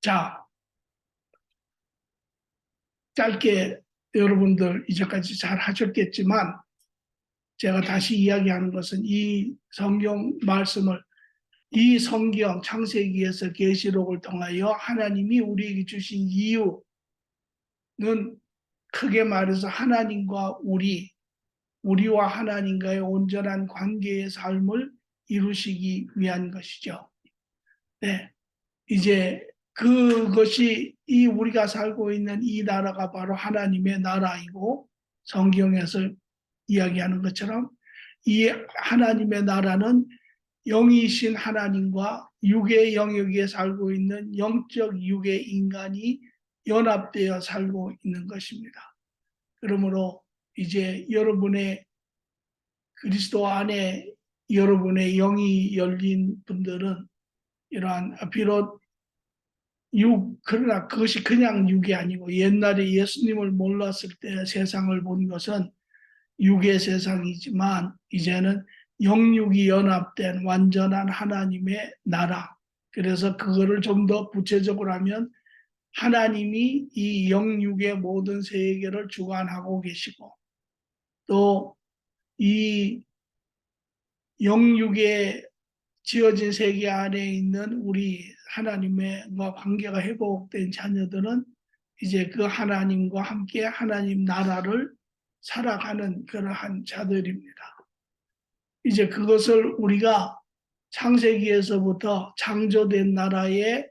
자, 짧게 여러분들 이제까지 잘 하셨겠지만 제가 다시 이야기하는 것은 이 성경 말씀을 이 성경 창세기에서 계시록을 통하여 하나님이 우리에게 주신 이유는 크게 말해서 하나님과 우리와 하나님과의 온전한 관계의 삶을 이루시기 위한 것이죠. 네, 이제 그것이 우리가 살고 있는 이 나라가 바로 하나님의 나라이고 성경에서 이야기하는 것처럼 이 하나님의 나라는 영이신 하나님과 육의 영역에 살고 있는 영적 육의 인간이 연합되어 살고 있는 것입니다. 그러므로 이제 여러분의 그리스도 안에 여러분의 영이 열린 분들은 이러한 비록 그러나 그것이 그냥 육이 아니고 옛날에 예수님을 몰랐을 때 세상을 본 것은 육의 세상이지만 이제는 영육이 연합된 완전한 하나님의 나라. 그래서 그거를 좀 더 구체적으로 하면 하나님이 이 영육의 모든 세계를 주관하고 계시고 또 이 영육에 지어진 세계 안에 있는 우리 하나님의 관계가 회복된 자녀들은 이제 그 하나님과 함께 하나님 나라를 살아가는 그러한 자들입니다. 이제 그것을 우리가 창세기에서부터 창조된 나라의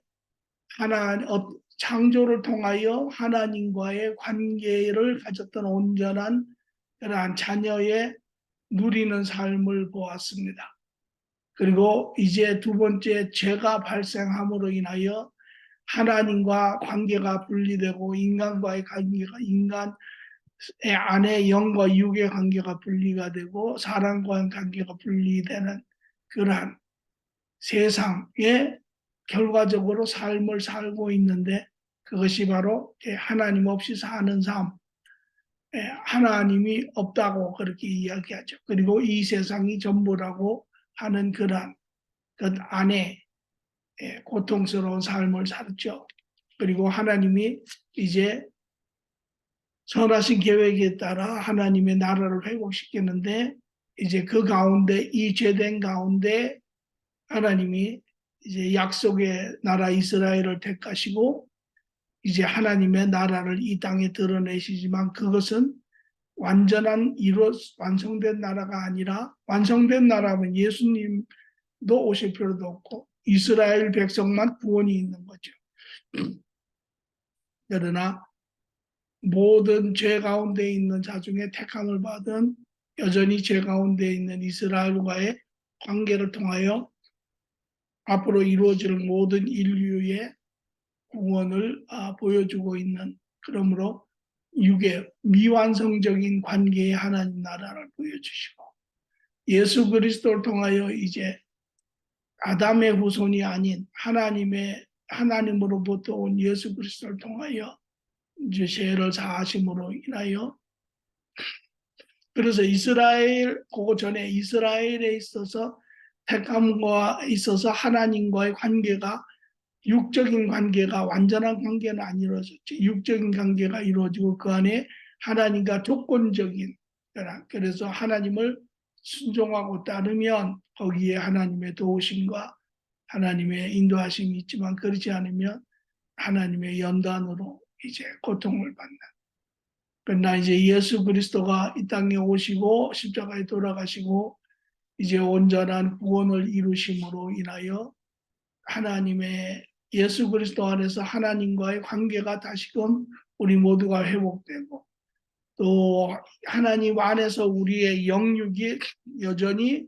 창조를 통하여 하나님과의 관계를 가졌던 온전한 그러한 자녀의 누리는 삶을 보았습니다. 그리고 이제 두 번째 죄가 발생함으로 인하여 하나님과 관계가 분리되고 인간과의 관계가 인간의 안에 영과 육의 관계가 분리가 되고 사람과의 관계가 분리되는 그러한 세상에 결과적으로 삶을 살고 있는데 그것이 바로 하나님 없이 사는 삶, 하나님이 없다고 그렇게 이야기하죠. 그리고 이 세상이 전부라고 하는 그러한 그 안에 고통스러운 삶을 살죠. 그리고 하나님이 이제 선하신 계획에 따라 하나님의 나라를 회복시키는데 이제 그 가운데 이 죄된 가운데 하나님이 이제 약속의 나라 이스라엘을 택하시고 이제 하나님의 나라를 이 땅에 드러내시지만 그것은 완성된 나라가 아니라 완성된 나라면 예수님도 오실 필요도 없고 이스라엘 백성만 구원이 있는 거죠. 그러나 모든 죄 가운데 있는 자 중에 택함을 받은 여전히 죄 가운데 있는 이스라엘과의 관계를 통하여 앞으로 이루어질 모든 인류의 구원을 보여주고 있는 그러므로 육의 미완성적인 관계의 하나님 나라를 보여주시고 예수 그리스도를 통하여 이제 아담의 후손이 아닌 하나님으로부터 온 예수 그리스도를 통하여 이제 죄를 사하심으로 인하여 그래서 그거 전에 이스라엘에 있어서 택함과 있어서 하나님과의 관계가 육적인 관계가 완전한 관계는 안 이루어졌죠. 육적인 관계가 이루어지고 그 안에 하나님과 조건적인 그래서 하나님을 순종하고 따르면 거기에 하나님의 도우심과 하나님의 인도하심이 있지만 그렇지 않으면 하나님의 연단으로 이제 고통을 받는. 그러나 이제 예수 그리스도가 이 땅에 오시고 십자가에 돌아가시고 이제 온전한 구원을 이루심으로 인하여 하나님의 예수 그리스도 안에서 하나님과의 관계가 다시금 우리 모두가 회복되고 또 하나님 안에서 우리의 영육이 여전히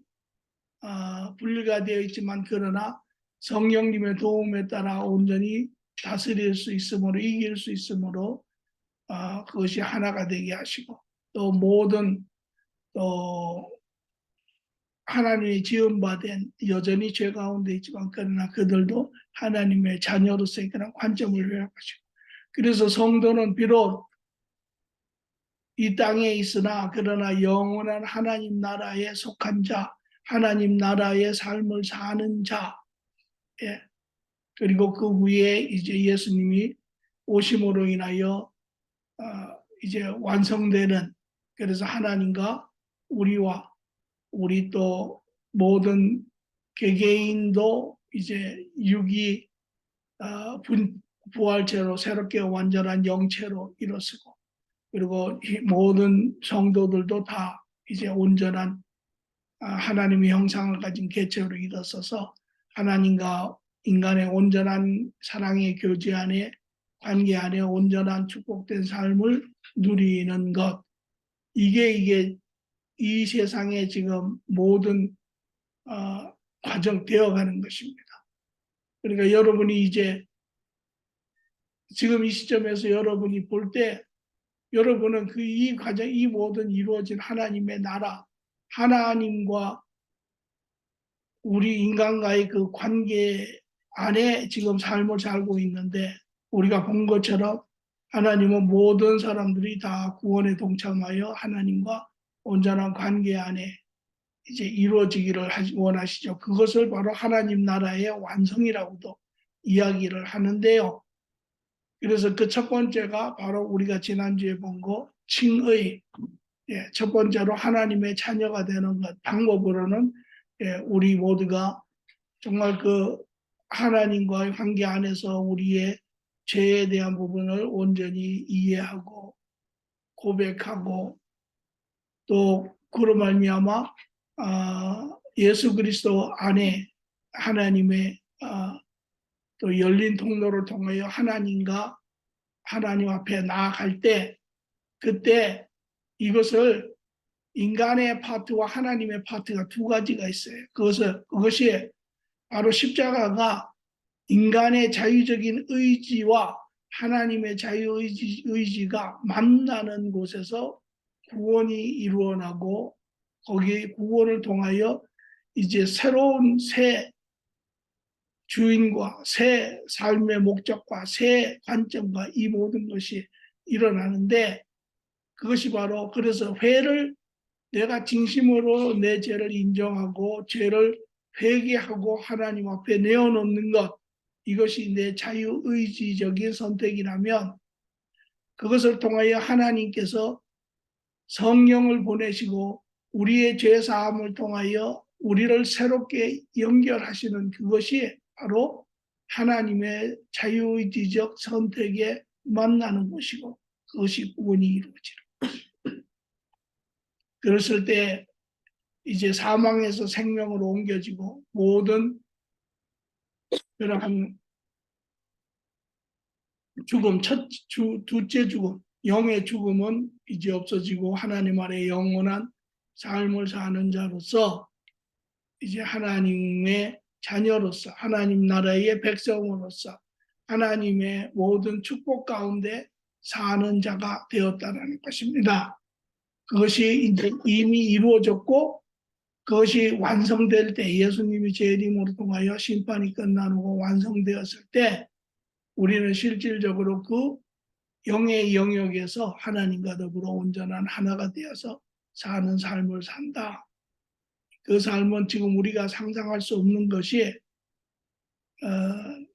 분리가 되어 있지만 그러나 성령님의 도움에 따라 온전히 다스릴 수 있으므로 이길 수 있으므로 그것이 하나가 되게 하시고 또 모든 또 하나님의 지음받은 여전히 죄 가운데 있지만 그러나 그들도 하나님의 자녀로서의 그런 관점을 회복하시고 그래서 성도는 비록 이 땅에 있으나 그러나 영원한 하나님 나라에 속한 자 하나님 나라의 삶을 사는 자 그리고 그 후에 이제 예수님이 오심으로 인하여 이제 완성되는, 그래서 하나님과 우리와 우리 또 모든 개개인도 이제 육이 부활체로 새롭게 완전한 영체로 일어서고, 그리고 모든 성도들도 다 이제 온전한 하나님의 형상을 가진 개체로 일어서서 하나님과 인간의 온전한 사랑의 교제 안에, 관계 안에 온전한 축복된 삶을 누리는 것, 이게 이 세상의 지금 모든 과정 되어가는 것입니다. 그러니까 여러분이 이제 지금 이 시점에서 여러분이 볼 때, 여러분은 그 이 과정, 이 모든 이루어진 하나님의 나라, 하나님과 우리 인간과의 그 관계 안에 지금 삶을 살고 있는데, 우리가 본 것처럼 하나님은 모든 사람들이 다 구원에 동참하여 하나님과 온전한 관계 안에 이제 이루어지기를 원하시죠. 그것을 바로 하나님 나라의 완성이라고도 이야기를 하는데요. 그래서 그 첫 번째가 바로 우리가 지난주에 본 거 칭의, 첫 번째로 하나님의 자녀가 되는 것, 방법으로는 우리 모두가 정말 그 하나님과의 관계 안에서 우리의 죄에 대한 부분을 온전히 이해하고 고백하고, 또 그로 말미암아 예수 그리스도 안에 하나님의 또 열린 통로를 통하여 하나님과 하나님 앞에 나아갈 때, 그때 이것을 인간의 파트와 하나님의 파트가 두 가지가 있어요. 그것이 바로 십자가가 인간의 자유적인 의지와 하나님의 자유의지가 만나는 곳에서 구원이 이루어나고, 거기 구원을 통하여 이제 새로운 새 주인과 새 삶의 목적과 새 관점과 이 모든 것이 일어나는데, 그것이 바로 그래서 내가 진심으로 내 죄를 인정하고 죄를 회개하고 하나님 앞에 내어놓는 것, 이것이 내 자유의지적인 선택이라면, 그것을 통하여 하나님께서 성령을 보내시고 우리의 죄사함을 통하여 우리를 새롭게 연결하시는, 그것이 바로 하나님의 자유의지적 선택에 만나는 것이고, 그것이 구원이 이루어지는. 그랬을 때 이제 사망에서 생명으로 옮겨지고, 모든 그러한 죽음, 둘째 죽음, 영의 죽음은 이제 없어지고 하나님 아래 영원한 삶을 사는 자로서 이제 하나님의 자녀로서, 하나님 나라의 백성으로서 하나님의 모든 축복 가운데 사는 자가 되었다는 것입니다. 그것이 이제 이미 이루어졌고, 그것이 완성될 때, 예수님이 재림으로 통하여 심판이 끝나고 완성되었을 때, 우리는 실질적으로 그 영의 영역에서 하나님과 더불어 온전한 하나가 되어서 사는 삶을 산다. 그 삶은 지금 우리가 상상할 수 없는 것이,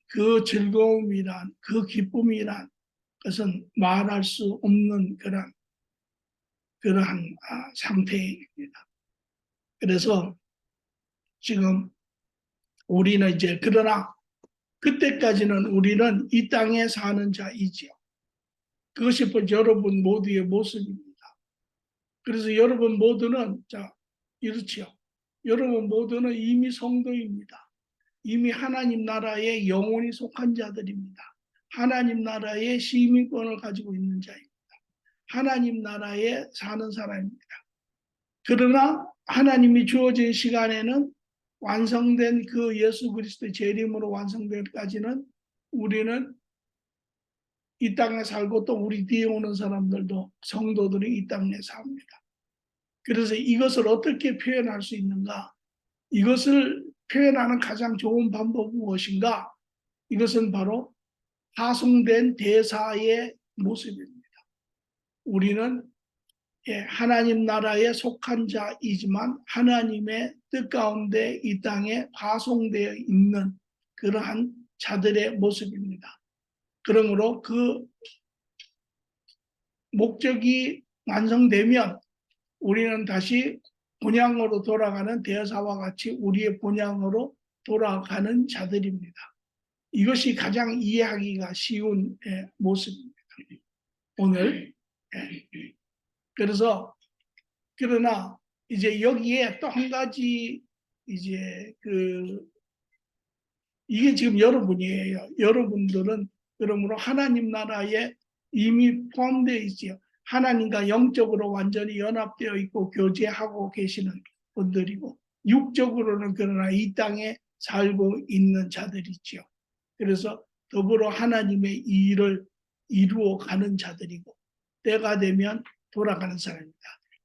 그 즐거움이란, 그 기쁨이란 것은 말할 수 없는 그러한 상태입니다. 그래서 지금 우리는 이제, 그러나 그때까지는 우리는 이 땅에 사는 자이지요. 그것이 여러분 모두의 모습입니다. 그래서 여러분 모두는, 이렇지요. 여러분 모두는 이미 성도입니다. 이미 하나님 나라에 영원히 속한 자들입니다. 하나님 나라의 시민권을 가지고 있는 자입니다. 하나님 나라에 사는 사람입니다. 그러나 하나님이 주어진 시간에는, 완성된 그 예수 그리스도의 재림으로 완성될 때까지는 우리는 이 땅에 살고, 또 우리 뒤에 오는 사람들도, 성도들이 이 땅에 삽니다. 그래서 이것을 어떻게 표현할 수 있는가? 이것을 표현하는 가장 좋은 방법은 무엇인가? 이것은 바로 파송된 대사의 모습입니다. 우리는 하나님 나라에 속한 자이지만 하나님의 뜻 가운데 이 땅에 파송되어 있는 그러한 자들의 모습입니다. 그러므로 그 목적이 완성되면 우리는 다시 본향으로 돌아가는 대사와 같이 우리의 본향으로 돌아가는 자들입니다. 이것이 가장 이해하기가 쉬운 모습입니다. 오늘. 그래서 그러나 이제 여기에 또 한 가지 이제 이게 지금 여러분이에요. 여러분들은 그러므로 하나님 나라에 이미 포함되어 있지요. 하나님과 영적으로 완전히 연합되어 있고 교제하고 계시는 분들이고, 육적으로는 그러나 이 땅에 살고 있는 자들이지요. 그래서 더불어 하나님의 일을 이루어 가는 자들이고, 때가 되면 돌아가는 사람입니다.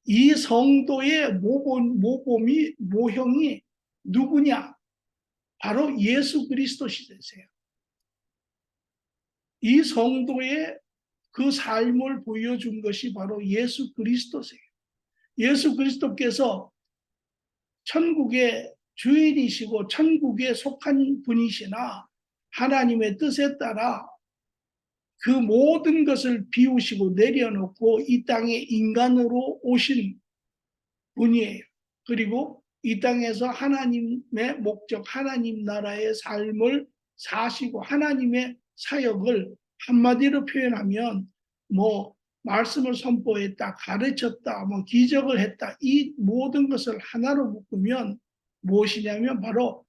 이 성도의 모형이 누구냐? 바로 예수 그리스도 시대세요. 이 성도의 그 삶을 보여준 것이 바로 예수 그리스도세요. 예수 그리스도께서 천국의 주인이시고 천국에 속한 분이시나 하나님의 뜻에 따라 그 모든 것을 비우시고 내려놓고 이 땅에 인간으로 오신 분이에요. 그리고 이 땅에서 하나님의 목적, 하나님 나라의 삶을 사시고 하나님의 사역을 한마디로 표현하면 뭐 말씀을 선포했다, 가르쳤다, 뭐 기적을 했다, 이 모든 것을 하나로 묶으면 무엇이냐면 바로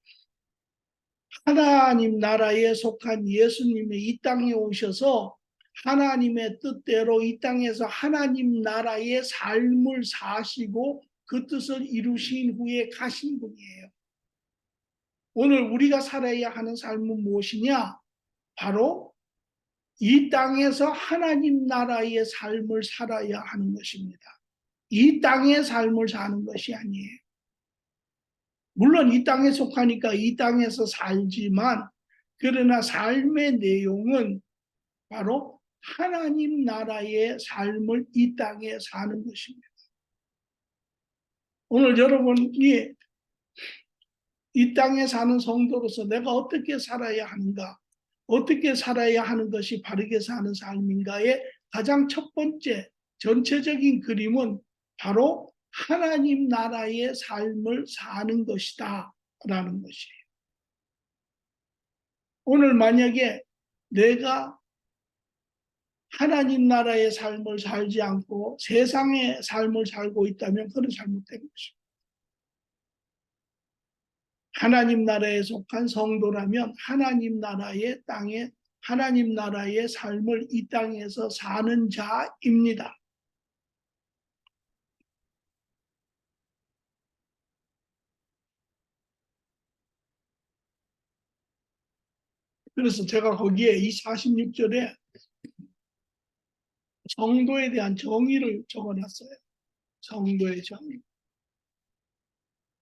하나님 나라에 속한 예수님이 이 땅에 오셔서 하나님의 뜻대로 이 땅에서 하나님 나라의 삶을 사시고 그 뜻을 이루신 후에 가신 분이에요. 오늘 우리가 살아야 하는 삶은 무엇이냐? 바로 이 땅에서 하나님 나라의 삶을 살아야 하는 것입니다. 이 땅의 삶을 사는 것이 아니에요. 물론 이 땅에 속하니까 이 땅에서 살지만 그러나 삶의 내용은 바로 하나님 나라의 삶을 이 땅에 사는 것입니다. 오늘 여러분이 이 땅에 사는 성도로서 내가 어떻게 살아야 하는가, 어떻게 살아야 하는 것이 바르게 사는 삶인가의 가장 첫 번째 전체적인 그림은 바로 하나님 나라의 삶을 사는 것이다 라는 것이에요. 오늘 만약에 내가 하나님 나라의 삶을 살지 않고 세상의 삶을 살고 있다면 그건 잘못된 것입니다. 하나님 나라에 속한 성도라면 하나님 나라의 땅에 하나님 나라의 삶을 이 땅에서 사는 자입니다. 그래서 제가 거기에 이 46절에 성도에 대한 정의를 적어놨어요. 성도의 정의.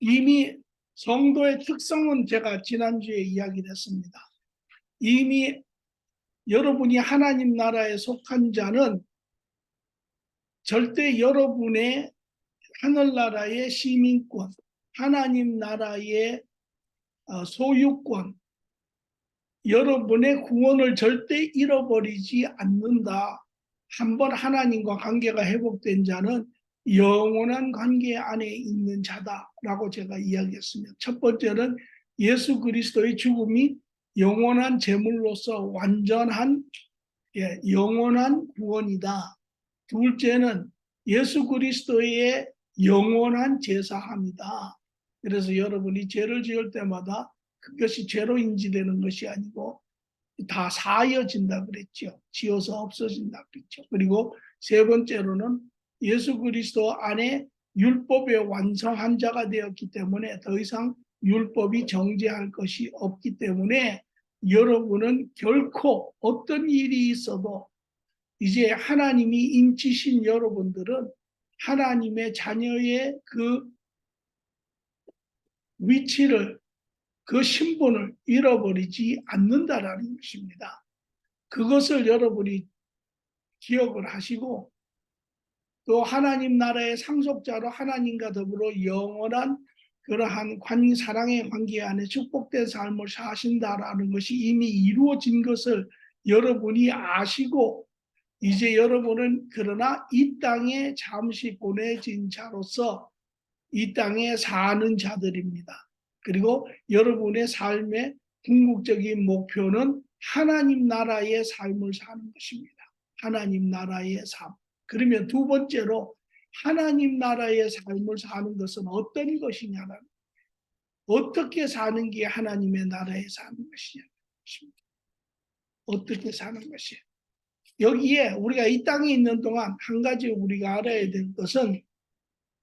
이미 성도의 특성은 제가 지난주에 이야기를 했습니다. 이미 여러분이 하나님 나라에 속한 자는 절대 여러분의 하늘나라의 시민권, 하나님 나라의 소유권, 여러분의 구원을 절대 잃어버리지 않는다. 한번 하나님과 관계가 회복된 자는 영원한 관계 안에 있는 자다라고 제가 이야기했습니다. 첫 번째는 예수 그리스도의 죽음이 영원한 제물로서 완전한 영원한 구원이다. 둘째는 예수 그리스도의 영원한 제사함이다. 그래서 여러분이 죄를 지을 때마다 그것이 죄로 인지되는 것이 아니고 다 사여진다 그랬죠. 지어서 없어진다 그랬죠. 그리고 세 번째로는 예수 그리스도 안에 율법의 완성한 자가 되었기 때문에 더 이상 율법이 정죄할 것이 없기 때문에 여러분은 결코 어떤 일이 있어도 이제 하나님이 인치신 여러분들은 하나님의 자녀의 그 위치를, 그 신분을 잃어버리지 않는다라는 것입니다. 그것을 여러분이 기억을 하시고 또 하나님 나라의 상속자로 하나님과 더불어 영원한 그러한 사랑의 관계 안에 축복된 삶을 사신다라는 것이 이미 이루어진 것을 여러분이 아시고, 이제 여러분은 그러나 이 땅에 잠시 보내진 자로서 이 땅에 사는 자들입니다. 그리고 여러분의 삶의 궁극적인 목표는 하나님 나라의 삶을 사는 것입니다. 하나님 나라의 삶. 그러면 두 번째로 하나님 나라의 삶을 사는 것은 어떤 것이냐는, 어떻게 사는 게 하나님의 나라에 사는 것이냐는 것입니다. 어떻게 사는 것이에요. 여기에 우리가 이 땅에 있는 동안 한 가지 우리가 알아야 될 것은,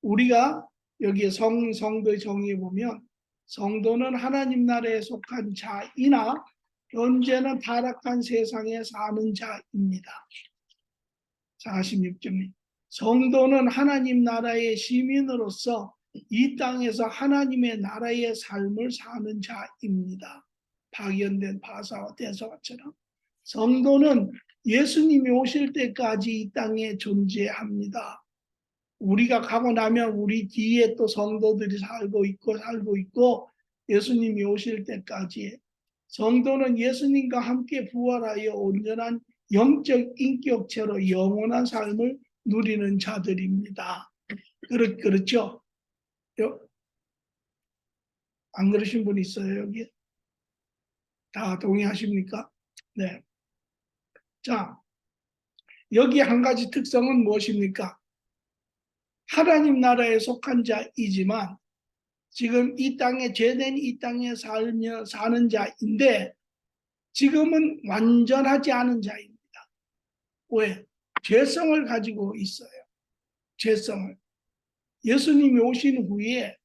우리가 여기에 성도의 정의에 보면 성도는 하나님 나라에 속한 자이나 현재는 타락한 세상에 사는 자입니다. 46절. 성도는 하나님 나라의 시민으로서 이 땅에서 하나님의 나라의 삶을 사는 자입니다. 박연된 바사와 대서가처럼 성도는 예수님이 오실 때까지 이 땅에 존재합니다. 우리가 가고 나면 우리 뒤에 또 성도들이 살고 있고 예수님이 오실 때까지 성도는 예수님과 함께 부활하여 온전한 영적 인격체로 영원한 삶을 누리는 자들입니다. 그렇죠? 안 그러신 분 있어요, 여기? 다 동의하십니까? 네. 자, 여기 한 가지 특성은 무엇입니까? 하나님 나라에 속한 자이지만 지금 이 땅에 죄된 이 땅에 사는 자인데 지금은 완전하지 않은 자입니다. 왜? 죄성을 가지고 있어요. 죄성을. 예수님이 오신 후에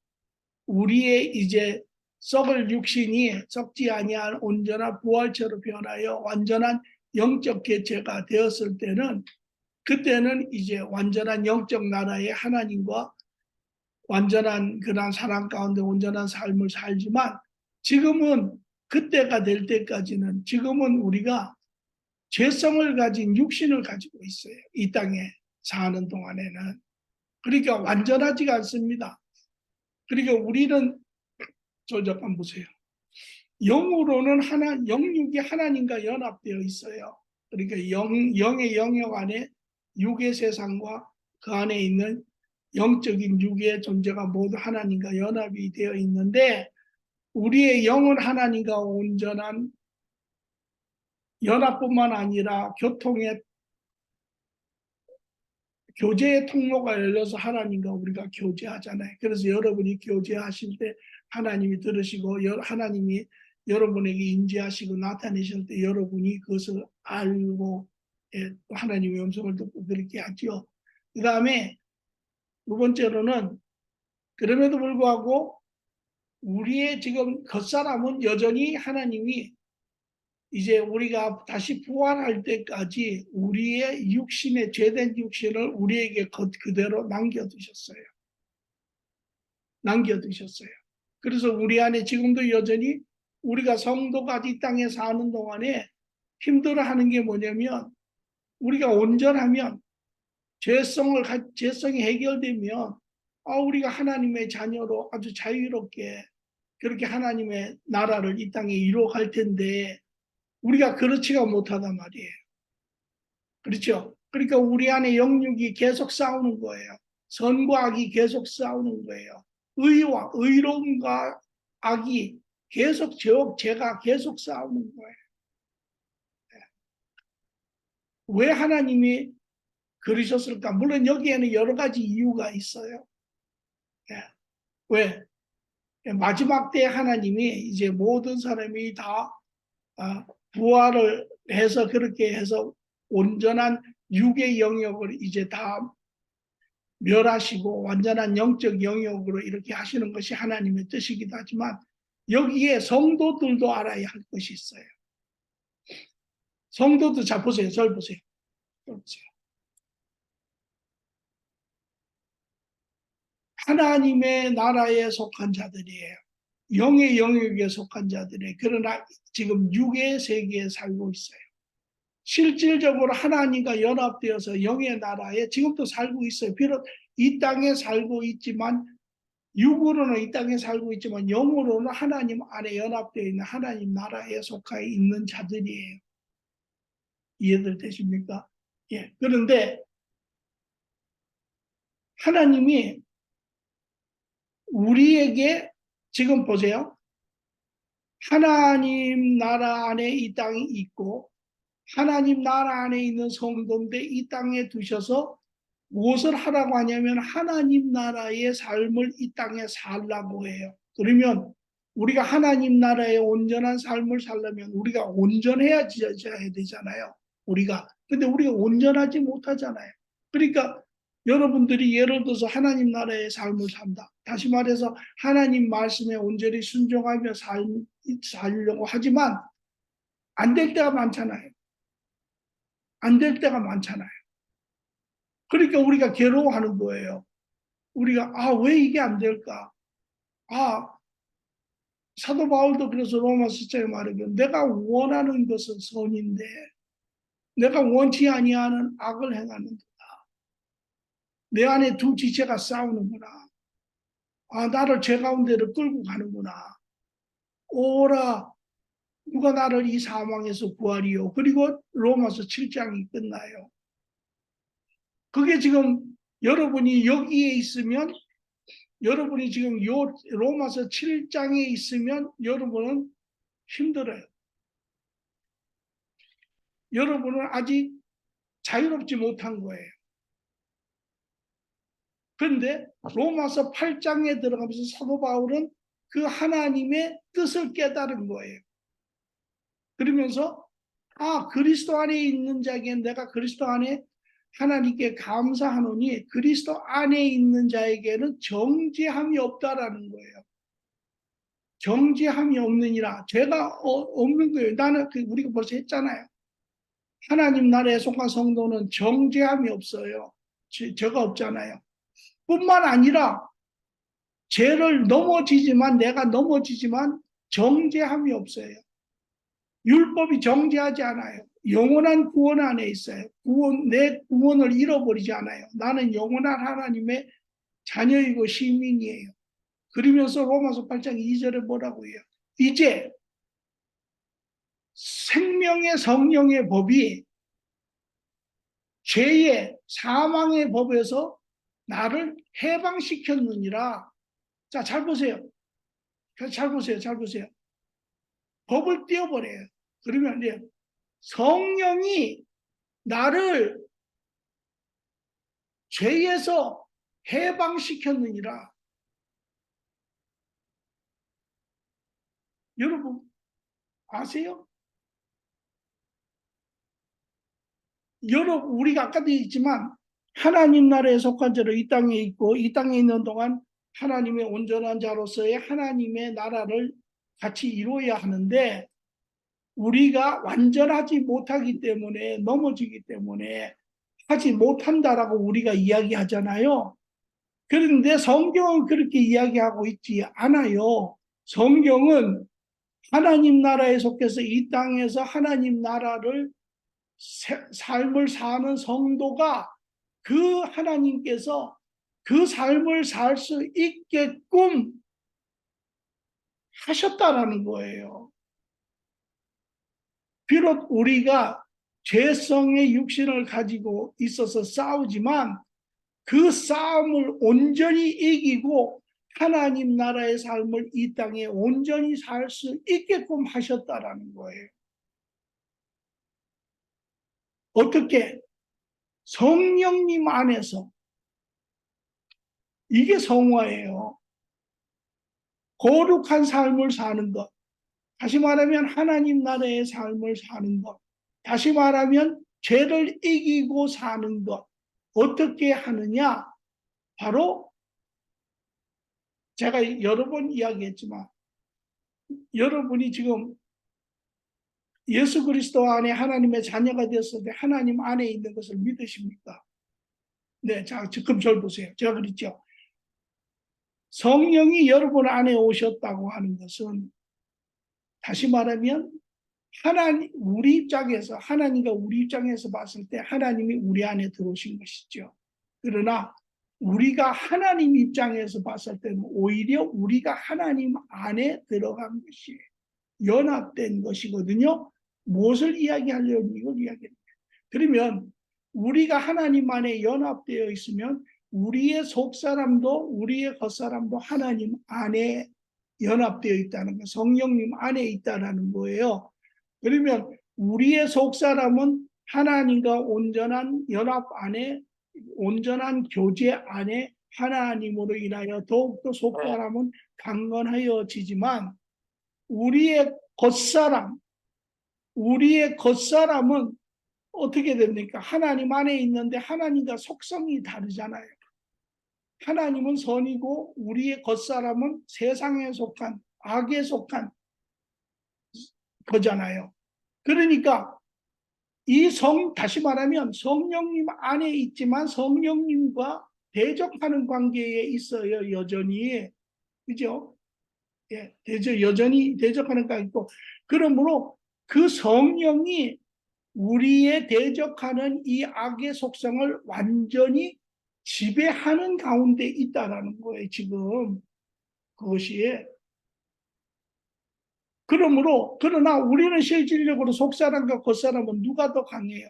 우리의 이제 썩을 육신이 썩지 아니한 온전한 부활체로 변하여 완전한 영적 개체가 되었을 때는, 그때는 이제 완전한 영적 나라의 하나님과 완전한 그런 사랑 가운데 온전한 삶을 살지만, 지금은 그때가 될 때까지는 지금은 우리가 죄성을 가진 육신을 가지고 있어요. 이 땅에 사는 동안에는. 그러니까 완전하지가 않습니다. 그러니까 우리는 잠깐 보세요. 영으로는 영육이 하나님과 연합되어 있어요. 그러니까 영의 영역 안에 육의 세상과 그 안에 있는 영적인 육의 존재가 모두 하나님과 연합이 되어 있는데, 우리의 영은 하나님과 온전한 연합뿐만 아니라 교제의 통로가 열려서 하나님과 우리가 교제하잖아요. 그래서 여러분이 교제하실 때 하나님이 들으시고 하나님이 여러분에게 인지하시고 나타내실 때 여러분이 그것을 알고 하나님의 음성을 듣고 그렇게 하죠. 그 다음에 두 번째로는, 그럼에도 불구하고 우리의 지금 겉사람은 여전히 하나님이 이제 우리가 다시 부활할 때까지 우리의 육신의 죄된 육신을 우리에게 그대로 남겨두셨어요. 그래서 우리 안에 지금도 여전히 우리가 성도가 이 땅에 사는 동안에 힘들어하는 게 뭐냐면, 우리가 온전하면 죄성이 해결되면 우리가 하나님의 자녀로 아주 자유롭게 그렇게 하나님의 나라를 이 땅에 이루어갈 텐데 우리가 그렇지가 못하단 말이에요. 그렇죠? 그러니까 우리 안에 영육이 계속 싸우는 거예요. 선과 악이 계속 싸우는 거예요. 의로움과 악이 계속 죄가 계속 싸우는 거예요. 왜 하나님이 그러셨을까? 물론 여기에는 여러 가지 이유가 있어요. 왜? 마지막 때 하나님이 이제 모든 사람이 다 부활을 해서 그렇게 해서 온전한 육의 영역을 이제 다 멸하시고 완전한 영적 영역으로 이렇게 하시는 것이 하나님의 뜻이기도 하지만, 여기에 성도들도 알아야 할 것이 있어요. 성도들, 자 보세요. 절 보세요. 하나님의 나라에 속한 자들이에요. 영의 영역에 속한 자들이에요. 그러나 지금 육의 세계에 살고 있어요. 실질적으로 하나님과 연합되어서 영의 나라에 지금도 살고 있어요. 비록 이 땅에 살고 있지만 육으로는 이 땅에 살고 있지만 영으로는 하나님 안에 연합되어 있는 하나님 나라에 속해 있는 자들이에요. 이해들 되십니까? 예. 그런데 하나님이 우리에게 지금 보세요. 하나님 나라 안에 이 땅이 있고 하나님 나라 안에 있는 성도인데 이 땅에 두셔서 무엇을 하라고 하냐면 하나님 나라의 삶을 이 땅에 살라고 해요. 그러면 우리가 하나님 나라의 온전한 삶을 살려면 우리가 온전해야 되잖아요. 근데 우리가 온전하지 못하잖아요. 그러니까 여러분들이 예를 들어서 하나님 나라의 삶을 산다. 다시 말해서 하나님 말씀에 온전히 순종하며 살려고 하지만 안 될 때가 많잖아요. 안 될 때가 많잖아요. 그러니까 우리가 괴로워하는 거예요. 우리가 왜 이게 안 될까? 사도 바울도 그래서 로마서 7장에 말하면 내가 원하는 것은 선인데 내가 원치 아니하는 악을 행하는구나. 내 안에 두 지체가 싸우는구나. 나를 죄 가운데로 끌고 가는구나. 오라 누가 나를 이 사망에서 구하리요. 그리고 로마서 7장이 끝나요. 그게 지금 여러분이 여기에 있으면 여러분이 지금 요 로마서 7장에 있으면 여러분은 힘들어요. 여러분은 아직 자유롭지 못한 거예요. 그런데 로마서 8장에 들어가면서 사도 바울은 그 하나님의 뜻을 깨달은 거예요. 그러면서 그리스도 안에 있는 자에게 내가 그리스도 안에 하나님께 감사하노니 그리스도 안에 있는 자에게는 정죄함이 없다라는 거예요. 정죄함이 없느니라. 죄가 없는 거예요. 나는 우리가 벌써 했잖아요. 하나님 나라에 속한 성도는 정죄함이 없어요. 죄가 없잖아요. 뿐만 아니라 죄를 내가 넘어지지만 정죄함이 없어요. 율법이 정죄하지 않아요. 영원한 구원 안에 있어요. 내 구원을 잃어버리지 않아요. 나는 영원한 하나님의 자녀이고 시민이에요. 그러면서 로마서 8장 2절에 뭐라고 해요? 이제 생명의 성령의 법이 죄의 사망의 법에서 나를 해방시켰느니라. 자, 잘 보세요. 잘 보세요. 법을 띄워버려요. 그러면 이제 성령이 나를 죄에서 해방시켰느니라. 여러분 아세요? 우리가 아까도 얘기했지만 하나님 나라에 속한 자로 이 땅에 있고 이 땅에 있는 동안 하나님의 온전한 자로서의 하나님의 나라를 같이 이루어야 하는데 우리가 완전하지 못하기 때문에 넘어지기 때문에 하지 못한다라고 우리가 이야기하잖아요. 그런데 성경은 그렇게 이야기하고 있지 않아요. 성경은 하나님 나라에 속해서 이 땅에서 하나님 나라를 삶을 사는 성도가 그 하나님께서 그 삶을 살 수 있게끔 하셨다라는 거예요. 비록 우리가 죄성의 육신을 가지고 있어서 싸우지만 그 싸움을 온전히 이기고 하나님 나라의 삶을 이 땅에 온전히 살 수 있게끔 하셨다라는 거예요. 어떻게? 성령님 안에서. 이게 성화예요. 거룩한 삶을 사는 것. 다시 말하면 하나님 나라의 삶을 사는 것. 다시 말하면 죄를 이기고 사는 것. 어떻게 하느냐? 바로 제가 여러 번 이야기했지만 여러분이 지금 예수 그리스도 안에 하나님의 자녀가 되었을 때 하나님 안에 있는 것을 믿으십니까? 네, 자, 지금 절 보세요. 제가 그랬죠. 성령이 여러분 안에 오셨다고 하는 것은 다시 말하면 우리 입장에서 하나님과 우리 입장에서 봤을 때 하나님이 우리 안에 들어오신 것이죠. 그러나 우리가 하나님 입장에서 봤을 때는 오히려 우리가 하나님 안에 들어간 것이 연합된 것이거든요. 무엇을 이야기하려고 이걸 이야기합니다. 그러면 우리가 하나님 안에 연합되어 있으면 우리의 속사람도 우리의 겉사람도 하나님 안에 연합되어 있다는 거, 성령님 안에 있다는 거예요. 그러면 우리의 속사람은 하나님과 온전한 연합 안에, 온전한 교제 안에 하나님으로 인하여 더욱더 속사람은 강건하여지지만 우리의 겉사람, 우리의 겉사람은 어떻게 됩니까? 하나님 안에 있는데 하나님과 속성이 다르잖아요. 하나님은 선이고 우리의 겉사람은 세상에 속한 악에 속한 거잖아요. 그러니까 다시 말하면 성령님 안에 있지만 성령님과 대적하는 관계에 있어요. 여전히. 그죠? 예, 여전히 대적하는 관계 있고. 그러므로 그 성령이 우리의 대적하는 이 악의 속성을 완전히 지배하는 가운데 있다라는 거예요, 지금. 그것이. 그러나 우리는 실질적으로 속사람과 겉사람은 누가 더 강해요?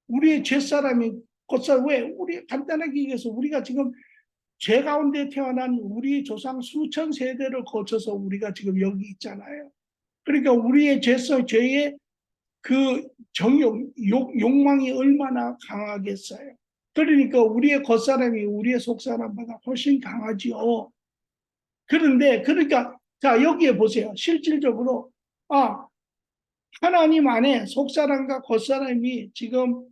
우리의 뒷사람이 겉사람, 왜? 우리 간단하게 얘기해서 우리가 지금 죄 가운데 태어난 우리 조상 수천 세대를 거쳐서 우리가 지금 여기 있잖아요. 그러니까 우리의 죄의 그 욕망이 얼마나 강하겠어요. 그러니까 우리의 겉사람이 우리의 속사람보다 훨씬 강하지요. 그러니까, 자, 여기에 보세요. 실질적으로, 하나님 안에 속사람과 겉사람이 지금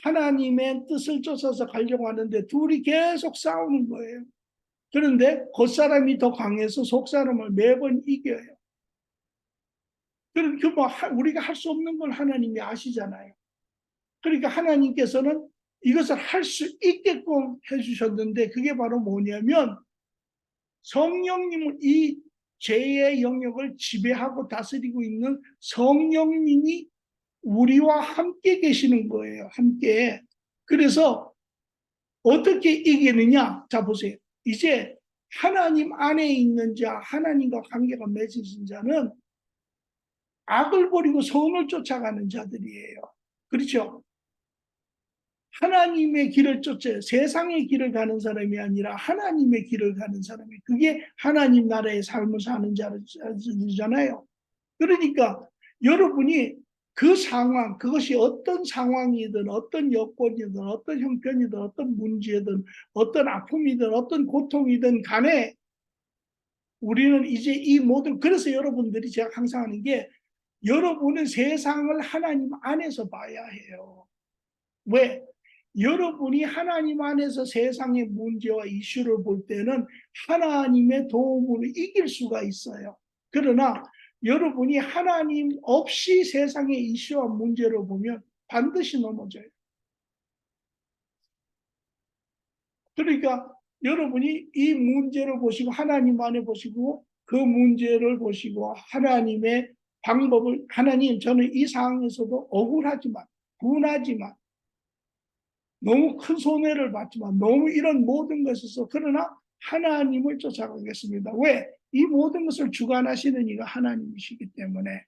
하나님의 뜻을 쫓아서 가려고 하는데 둘이 계속 싸우는 거예요. 그런데 겉사람이 더 강해서 속사람을 매번 이겨요. 우리가 할 수 없는 걸 하나님이 아시잖아요. 그러니까 하나님께서는 이것을 할 수 있게끔 해주셨는데 그게 바로 뭐냐면 성령님을 이 죄의 영역을 지배하고 다스리고 있는 성령님이 우리와 함께 계시는 거예요. 함께. 그래서 어떻게 이기느냐? 자, 보세요. 이제 하나님 안에 있는 자, 하나님과 관계가 맺어진 자는 악을 버리고 선을 쫓아가는 자들이에요. 그렇죠? 하나님의 길을 쫓아요. 세상의 길을 가는 사람이 아니라 하나님의 길을 가는 사람이. 그게 하나님 나라의 삶을 사는 자들이잖아요. 그러니까 여러분이 그 상황, 그것이 어떤 상황이든 어떤 여건이든 어떤 형편이든 어떤 문제든 어떤 아픔이든 어떤 고통이든 간에 우리는 이제 이 모든, 그래서 여러분들이 제가 항상 하는 게 여러분은 세상을 하나님 안에서 봐야 해요. 왜? 여러분이 하나님 안에서 세상의 문제와 이슈를 볼 때는 하나님의 도움으로 이길 수가 있어요. 그러나 여러분이 하나님 없이 세상의 이슈와 문제를 보면 반드시 넘어져요. 그러니까 여러분이 이 문제를 보시고 하나님 안에 보시고 그 문제를 보시고 하나님의 방법을, 하나님 저는 이 상황에서도 억울하지만 분하지만 너무 큰 손해를 받지만 너무 이런 모든 것에서 그러나 하나님을 쫓아가겠습니다. 왜? 이 모든 것을 주관하시는 이가 하나님이시기 때문에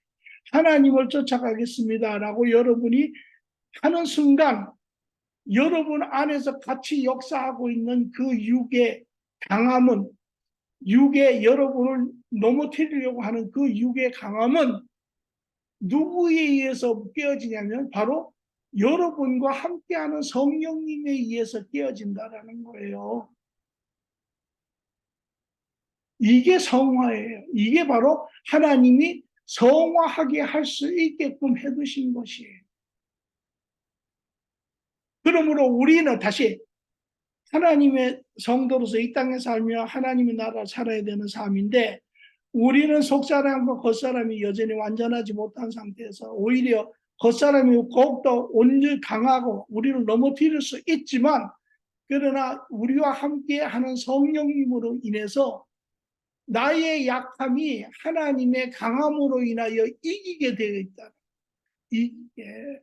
하나님을 쫓아가겠습니다라고 여러분이 하는 순간 여러분 안에서 같이 역사하고 있는 그 육의 강함은, 육의 여러분을 넘어뜨리려고 하는 그 육의 강함은 누구에 의해서 깨어지냐면 바로 여러분과 함께하는 성령님에 의해서 깨어진다라는 거예요. 이게 성화예요. 이게 바로 하나님이 성화하게 할 수 있게끔 해두신 것이에요. 그러므로 우리는 다시 하나님의 성도로서 이 땅에 살며 하나님의 나라를 살아야 되는 삶인데 우리는 속사람과 겉사람이 여전히 완전하지 못한 상태에서 오히려 겉사람이 더욱더 온전히 강하고 우리를 넘어뜨릴 수 있지만 그러나 우리와 함께하는 성령님으로 인해서 나의 약함이 하나님의 강함으로 인하여 이기게 되어 있다. 이기게.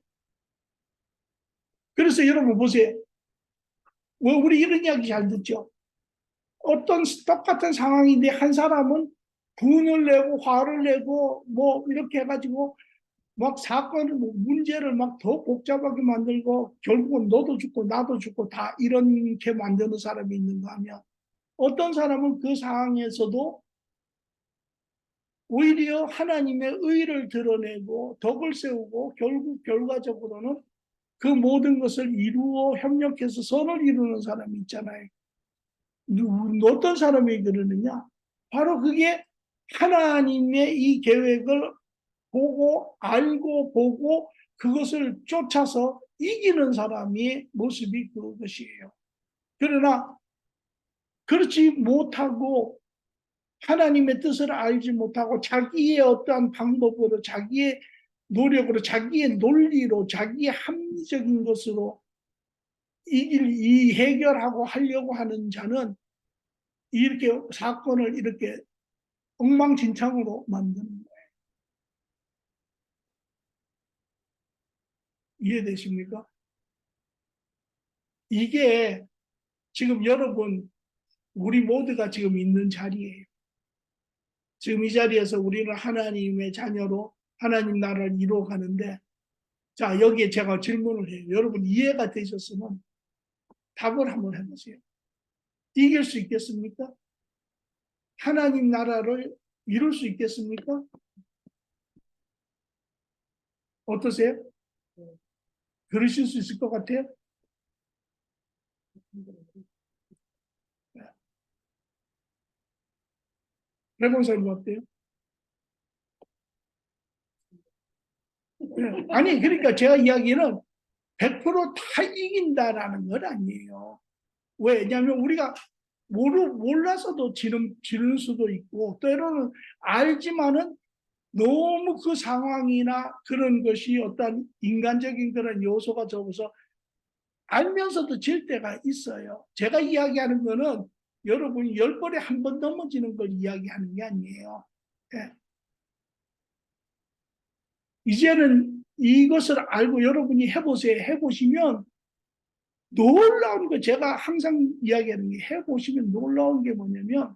그래서 여러분 보세요. 왜 우리 이런 이야기 잘 듣죠? 어떤 똑같은 상황인데 한 사람은 분을 내고 화를 내고 뭐 이렇게 해가지고 막 사건을 뭐 문제를 막 더 복잡하게 만들고 결국은 너도 죽고 나도 죽고 다 이렇게 만드는 사람이 있는가 하면 어떤 사람은 그 상황에서도 오히려 하나님의 의를 드러내고 덕을 세우고 결국 결과적으로는 그 모든 것을 이루어 협력해서 선을 이루는 사람이 있잖아요. 어떤 사람이 그러느냐? 바로 그게 하나님의 이 계획을 보고 알고 보고 그것을 쫓아서 이기는 사람의 모습이 그것이에요. 그러나 그렇지 못하고 하나님의 뜻을 알지 못하고 자기의 어떠한 방법으로 자기의 노력으로 자기의 논리로 자기의 합리적인 것으로 이 해결하고 하려고 하는 자는 이렇게 사건을 이렇게 엉망진창으로 만드는 거예요. 이해되십니까? 이게 지금 여러분 우리 모두가 지금 있는 자리예요. 지금 이 자리에서 우리는 하나님의 자녀로 하나님 나라를 이루어가는데 자 여기에 제가 질문을 해요. 여러분 이해가 되셨으면 답을 한번 해보세요. 이길 수 있겠습니까? 하나님 나라를 이룰 수 있겠습니까? 어떠세요? 그러실 수 있을 것 같아요? 해본 사람 어때요? 아니 그러니까 제가 이야기는 100%다 이긴다라는 건 아니에요. 왜냐하면 우리가 몰라서도 지는 수도 있고 때로는 알지만은 너무 그 상황이나 그런 것이 어떤 인간적인 그런 요소가 적어서 알면서도 질 때가 있어요. 제가 이야기하는 거는 여러분이 10번에 한 번 넘어지는 걸 이야기하는 게 아니에요. 예. 이제는 이것을 알고 여러분이 해보세요. 해보시면 놀라운 거 제가 항상 이야기하는 게 해보시면 놀라운 게 뭐냐면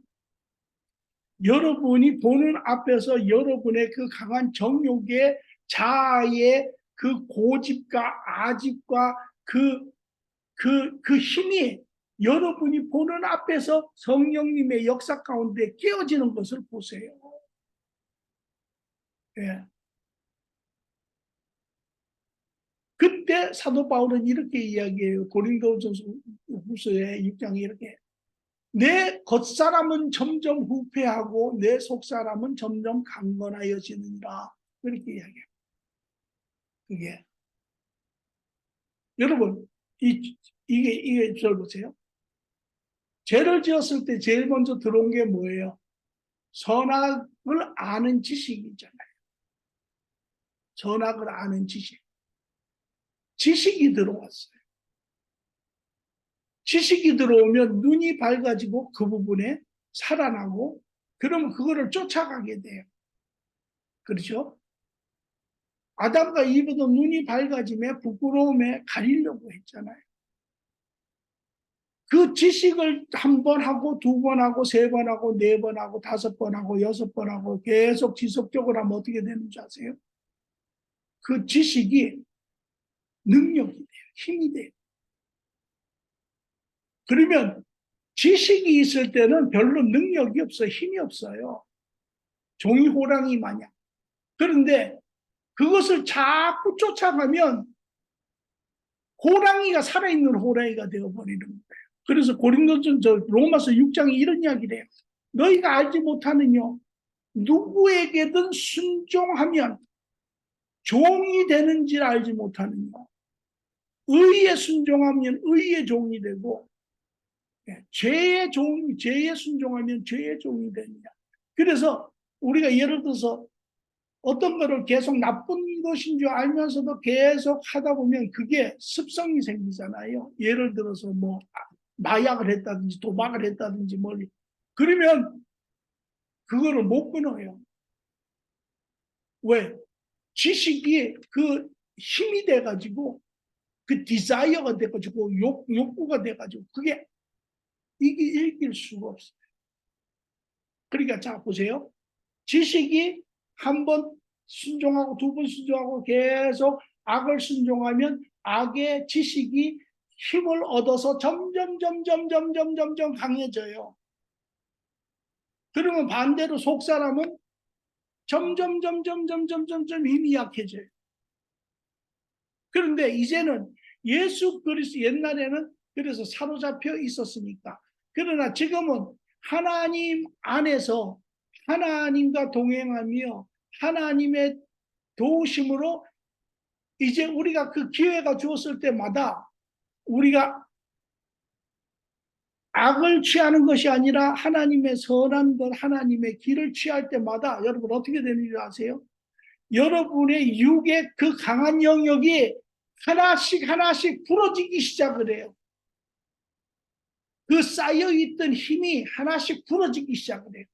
여러분이 보는 앞에서 여러분의 그 강한 정욕의 자아의 그 고집과 아집과 그 힘이 여러분이 보는 앞에서 성령님의 역사 가운데 깨어지는 것을 보세요. 예. 그때 사도 바울은 이렇게 이야기해요. 고린도후서의 6장에 이렇게 내 겉사람은 점점 후패하고 내 속사람은 점점 강건하여지느니라. 그렇게 이야기해요. 그게 여러분 이게 저 보세요. 죄를 지었을 때 제일 먼저 들어온 게 뭐예요? 선악을 아는 지식이잖아요. 선악을 아는 지식. 지식이 들어왔어요. 지식이 들어오면 눈이 밝아지고 그 부분에 살아나고 그러면 그거를 쫓아가게 돼요. 그렇죠? 아담과 이브도 눈이 밝아짐에 부끄러움에 가리려고 했잖아요. 그 지식을 한 번 하고 두 번 하고 세 번 하고 네 번 하고 다섯 번 하고 여섯 번 하고 계속 지속적으로 하면 어떻게 되는지 아세요? 그 지식이 능력이 돼요. 힘이 돼요. 그러면 지식이 있을 때는 별로 능력이 없어요. 힘이 없어요. 종이 호랑이 마냥. 그런데 그것을 자꾸 쫓아가면 호랑이가 살아있는 호랑이가 되어버리는 거예요. 그래서 고린도전 로마서 6장에 이런 이야기를 해요. 너희가 알지 못하느냐 누구에게든 순종하면 종이 되는지를 알지 못하느냐 의에 순종하면 의의 종이 되고 죄에 순종하면 죄의 종이 되느냐. 그래서 우리가 예를 들어서 어떤 거를 계속 나쁜 것인 줄 알면서도 계속 하다 보면 그게 습성이 생기잖아요. 예를 들어서 뭐 마약을 했다든지 도박을 했다든지 뭘 그러면 그거를 못 끊어요. 왜? 지식이 그 힘이 돼가지고 그 디자이어가 돼가지고 욕구가 돼가지고 그게 이길 수가 없어요. 그러니까 자 보세요. 지식이 한 번 순종하고 두 번 순종하고 계속 악을 순종하면 악의 지식이 힘을 얻어서 점점 강해져요. 그러면 반대로 속 사람은 점점 힘이 약해져요. 그런데 이제는 예수 그리스도 옛날에는 그래서 사로잡혀 있었으니까. 그러나 지금은 하나님 안에서 하나님과 동행하며 하나님의 도우심으로 이제 우리가 그 기회가 주었을 때마다 우리가 악을 취하는 것이 아니라 하나님의 선한 것, 하나님의 길을 취할 때마다 여러분 어떻게 되는 줄 아세요? 여러분의 육의 그 강한 영역이 하나씩 부러지기 시작을 해요. 그 쌓여있던 힘이 하나씩 부러지기 시작을 해요.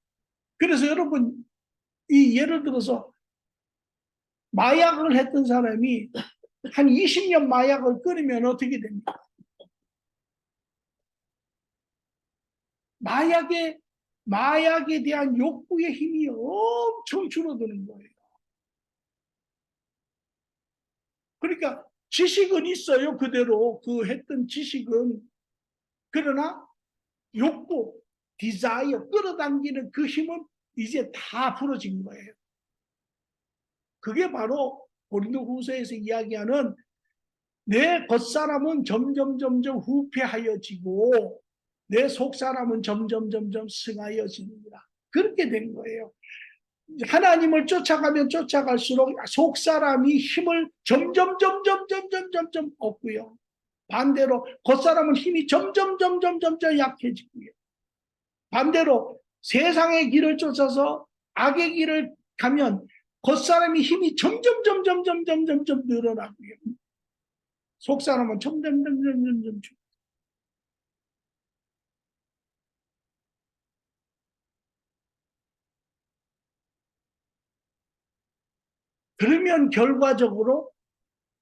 그래서 여러분, 예를 들어서 마약을 했던 사람이 한 20년 마약을 끊으면 어떻게 됩니까? 마약에 대한 욕구의 힘이 엄청 줄어드는 거예요. 그러니까 지식은 있어요. 그대로 그 했던 지식은. 그러나 욕구, 디자이어, 끌어당기는 그 힘은 이제 다 부러진 거예요. 그게 바로 고린도후서에서 이야기하는 내 겉사람은 점점 후패하여지고 내 속사람은 점점 승하여지느니라. 그렇게 된 거예요. 하나님을 쫓아가면 쫓아갈수록 속사람이 힘을 점점 얻고요. 반대로 겉사람은 힘이 점점 약해지고요. 반대로 세상의 길을 쫓아서 악의 길을 가면 겉사람이 힘이 점점 늘어나고요. 속사람은 점점 그러면 결과적으로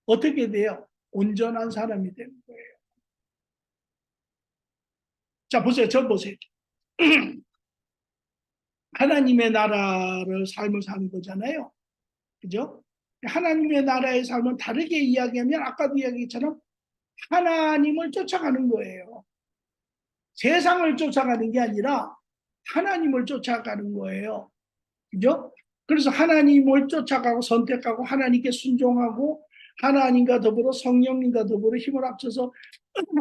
어떻게 돼요? 온전한 사람이 되는 거예요. 자, 보세요. 저 보세요. 하나님의 나라를 삶을 사는 거잖아요. 그죠? 하나님의 나라의 삶은 다르게 이야기하면 아까도 이야기처럼 하나님을 쫓아가는 거예요. 세상을 쫓아가는 게 아니라 하나님을 쫓아가는 거예요. 그죠? 그래서 하나님을 쫓아가고 선택하고 하나님께 순종하고 하나님과 더불어 성령님과 더불어 힘을 합쳐서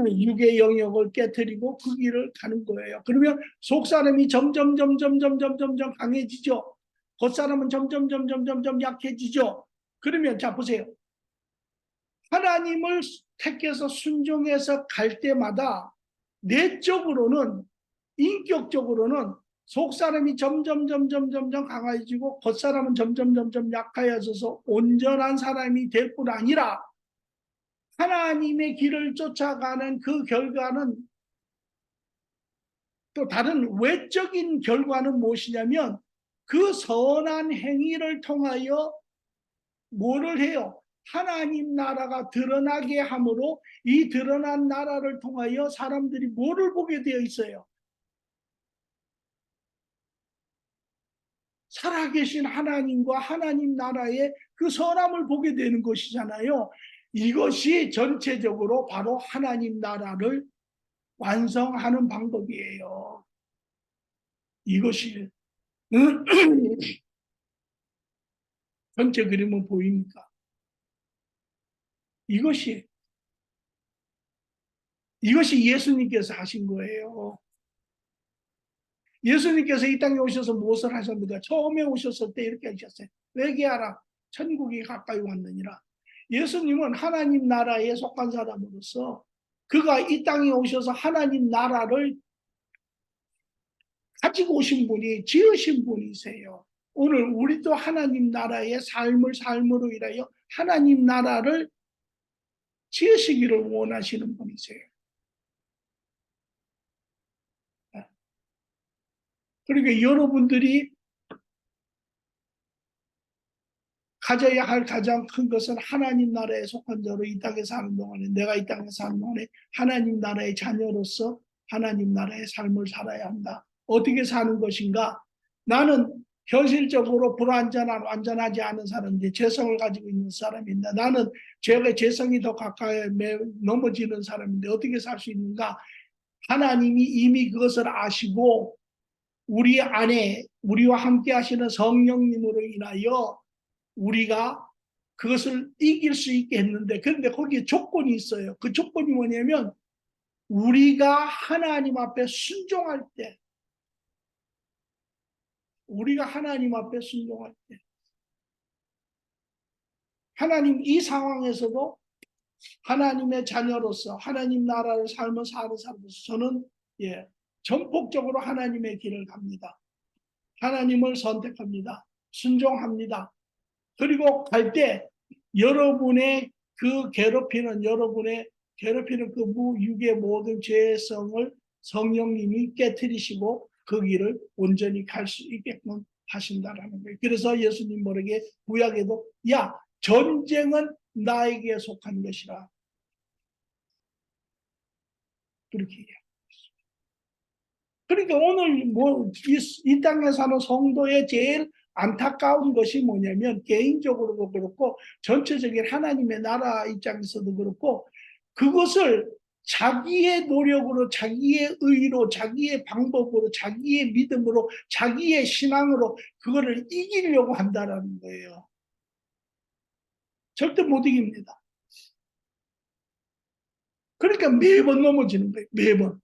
육의 영역을 깨뜨리고 그 길을 가는 거예요. 그러면 속사람이 점점 강해지죠. 겉사람은 점점 약해지죠. 그러면 자 보세요. 하나님을 택해서 순종해서 갈 때마다 내적으로는 인격적으로는 속사람이 점점 강해지고 겉사람은 점점 약해져서 온전한 사람이 될 뿐 아니라 하나님의 길을 쫓아가는 그 결과는 또 다른 외적인 결과는 무엇이냐면 그 선한 행위를 통하여 뭐를 해요? 하나님 나라가 드러나게 함으로 이 드러난 나라를 통하여 사람들이 뭐를 보게 되어 있어요? 살아계신 하나님과 하나님 나라의 그 선함을 보게 되는 것이잖아요. 이것이 전체적으로 바로 하나님 나라를 완성하는 방법이에요. 이것이 전체 그림은 보입니까? 이것이 예수님께서 하신 거예요. 예수님께서 이 땅에 오셔서 무엇을 하셨는가? 처음에 오셨을 때 이렇게 하셨어요. 회개하라. 천국이 가까이 왔느니라. 예수님은 하나님 나라에 속한 사람으로서 그가 이 땅에 오셔서 하나님 나라를 가지고 오신 분이 지으신 분이세요. 오늘 우리도 하나님 나라의 삶으로 인하여 하나님 나라를 지으시기를 원하시는 분이세요. 그러니까 여러분들이 가져야 할 가장 큰 것은 하나님 나라에 속한 자로 이 땅에 사는 동안에, 내가 이 땅에 사는 동안에 하나님 나라의 자녀로서 하나님 나라의 삶을 살아야 한다. 어떻게 사는 것인가? 나는 현실적으로 불완전한, 완전하지 않은 사람인데, 죄성을 가지고 있는 사람인데, 나는 죄성이 더 가까이 넘어지는 사람인데 어떻게 살 수 있는가? 하나님이 이미 그것을 아시고 우리 안에 우리와 함께 하시는 성령님으로 인하여 우리가 그것을 이길 수 있게 했는데, 그런데 거기에 조건이 있어요. 그 조건이 뭐냐면 우리가 하나님 앞에 순종할 때, 우리가 하나님 앞에 순종할 때, 하나님 이 상황에서도 하나님의 자녀로서 하나님 나라를 삶을 사는 사람으로서 저는 전폭적으로 하나님의 길을 갑니다. 하나님을 선택합니다. 순종합니다. 그리고 갈 때 여러분의 괴롭히는 그 육의 모든 죄성을 성령님이 깨트리시고 그 길을 온전히 갈 수 있게끔 하신다라는 거예요. 그래서 예수님 모르게 구약에도 야, 전쟁은 나에게 속한 것이라 그렇게 얘기해요. 그러니까 오늘 이 땅에 사는 성도의 제일 안타까운 것이 뭐냐면, 개인적으로도 그렇고 전체적인 하나님의 나라 입장에서도 그렇고, 그것을 자기의 노력으로, 자기의 의로, 자기의 방법으로, 자기의 믿음으로, 자기의 신앙으로 그거를 이기려고 한다라는 거예요. 절대 못 이깁니다. 그러니까 매번 넘어지는 거예요. 매번.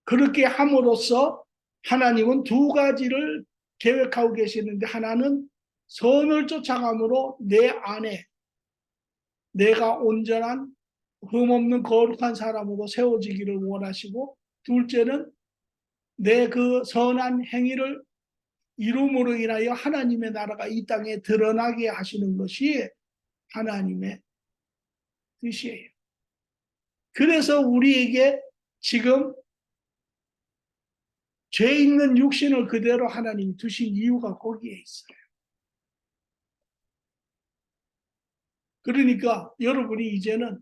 그렇게 함으로써 하나님은 두 가지를 계획하고 계시는데, 하나는 선을 쫓아감으로 내 안에 내가 온전한 흠없는 거룩한 사람으로 세워지기를 원하시고, 둘째는 내 그 선한 행위를 이룸으로 인하여 하나님의 나라가 이 땅에 드러나게 하시는 것이 하나님의 뜻이에요. 그래서 우리에게 지금 죄 있는 육신을 그대로 하나님이 두신 이유가 거기에 있어요. 그러니까 여러분이 이제는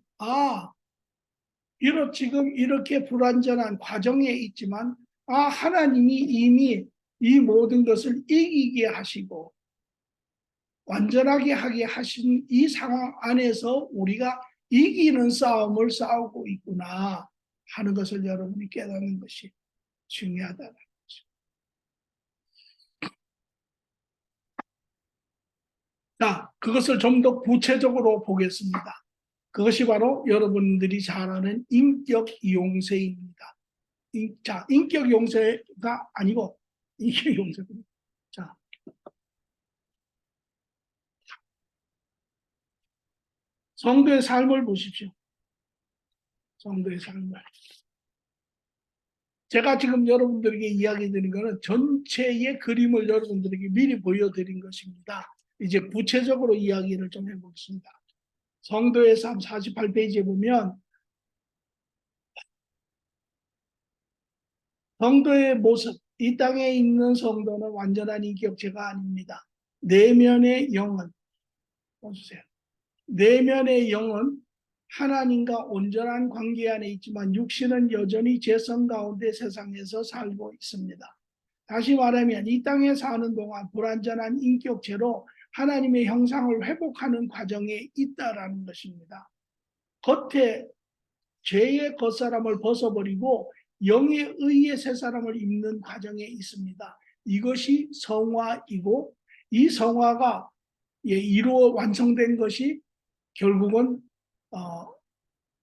지금 이렇게 불완전한 과정에 있지만 하나님이 이미 이 모든 것을 이기게 하시고 완전하게 하게 하신 이 상황 안에서 우리가 이기는 싸움을 싸우고 있구나 하는 것을 여러분이 깨닫는 것이 중요하다는 거죠. 자, 그것을 좀 더 구체적으로 보겠습니다. 그것이 바로 여러분들이 잘 아는 인격 용서입니다. 자, 인격 용서가 아니고 인격 용서입니다. 자, 성도의 삶을 보십시오. 성도의 삶을. 제가 지금 여러분들에게 이야기 드린 것은 전체의 그림을 여러분들에게 미리 보여드린 것입니다. 이제 구체적으로 이야기를 좀 해보겠습니다. 성도의 삶 48페이지에 보면 성도의 모습, 이 땅에 있는 성도는 완전한 인격체가 아닙니다. 내면의 영은, 보세요. 내면의 영은 하나님과 온전한 관계 안에 있지만 육신은 여전히 죄성 가운데 세상에서 살고 있습니다. 다시 말하면 이 땅에 사는 동안 불완전한 인격체로 하나님의 형상을 회복하는 과정에 있다라는 것입니다. 겉에 죄의 겉사람을 벗어버리고 영의 의의 새 사람을 입는 과정에 있습니다. 이것이 성화이고, 이 성화가 이루어 완성된 것이 결국은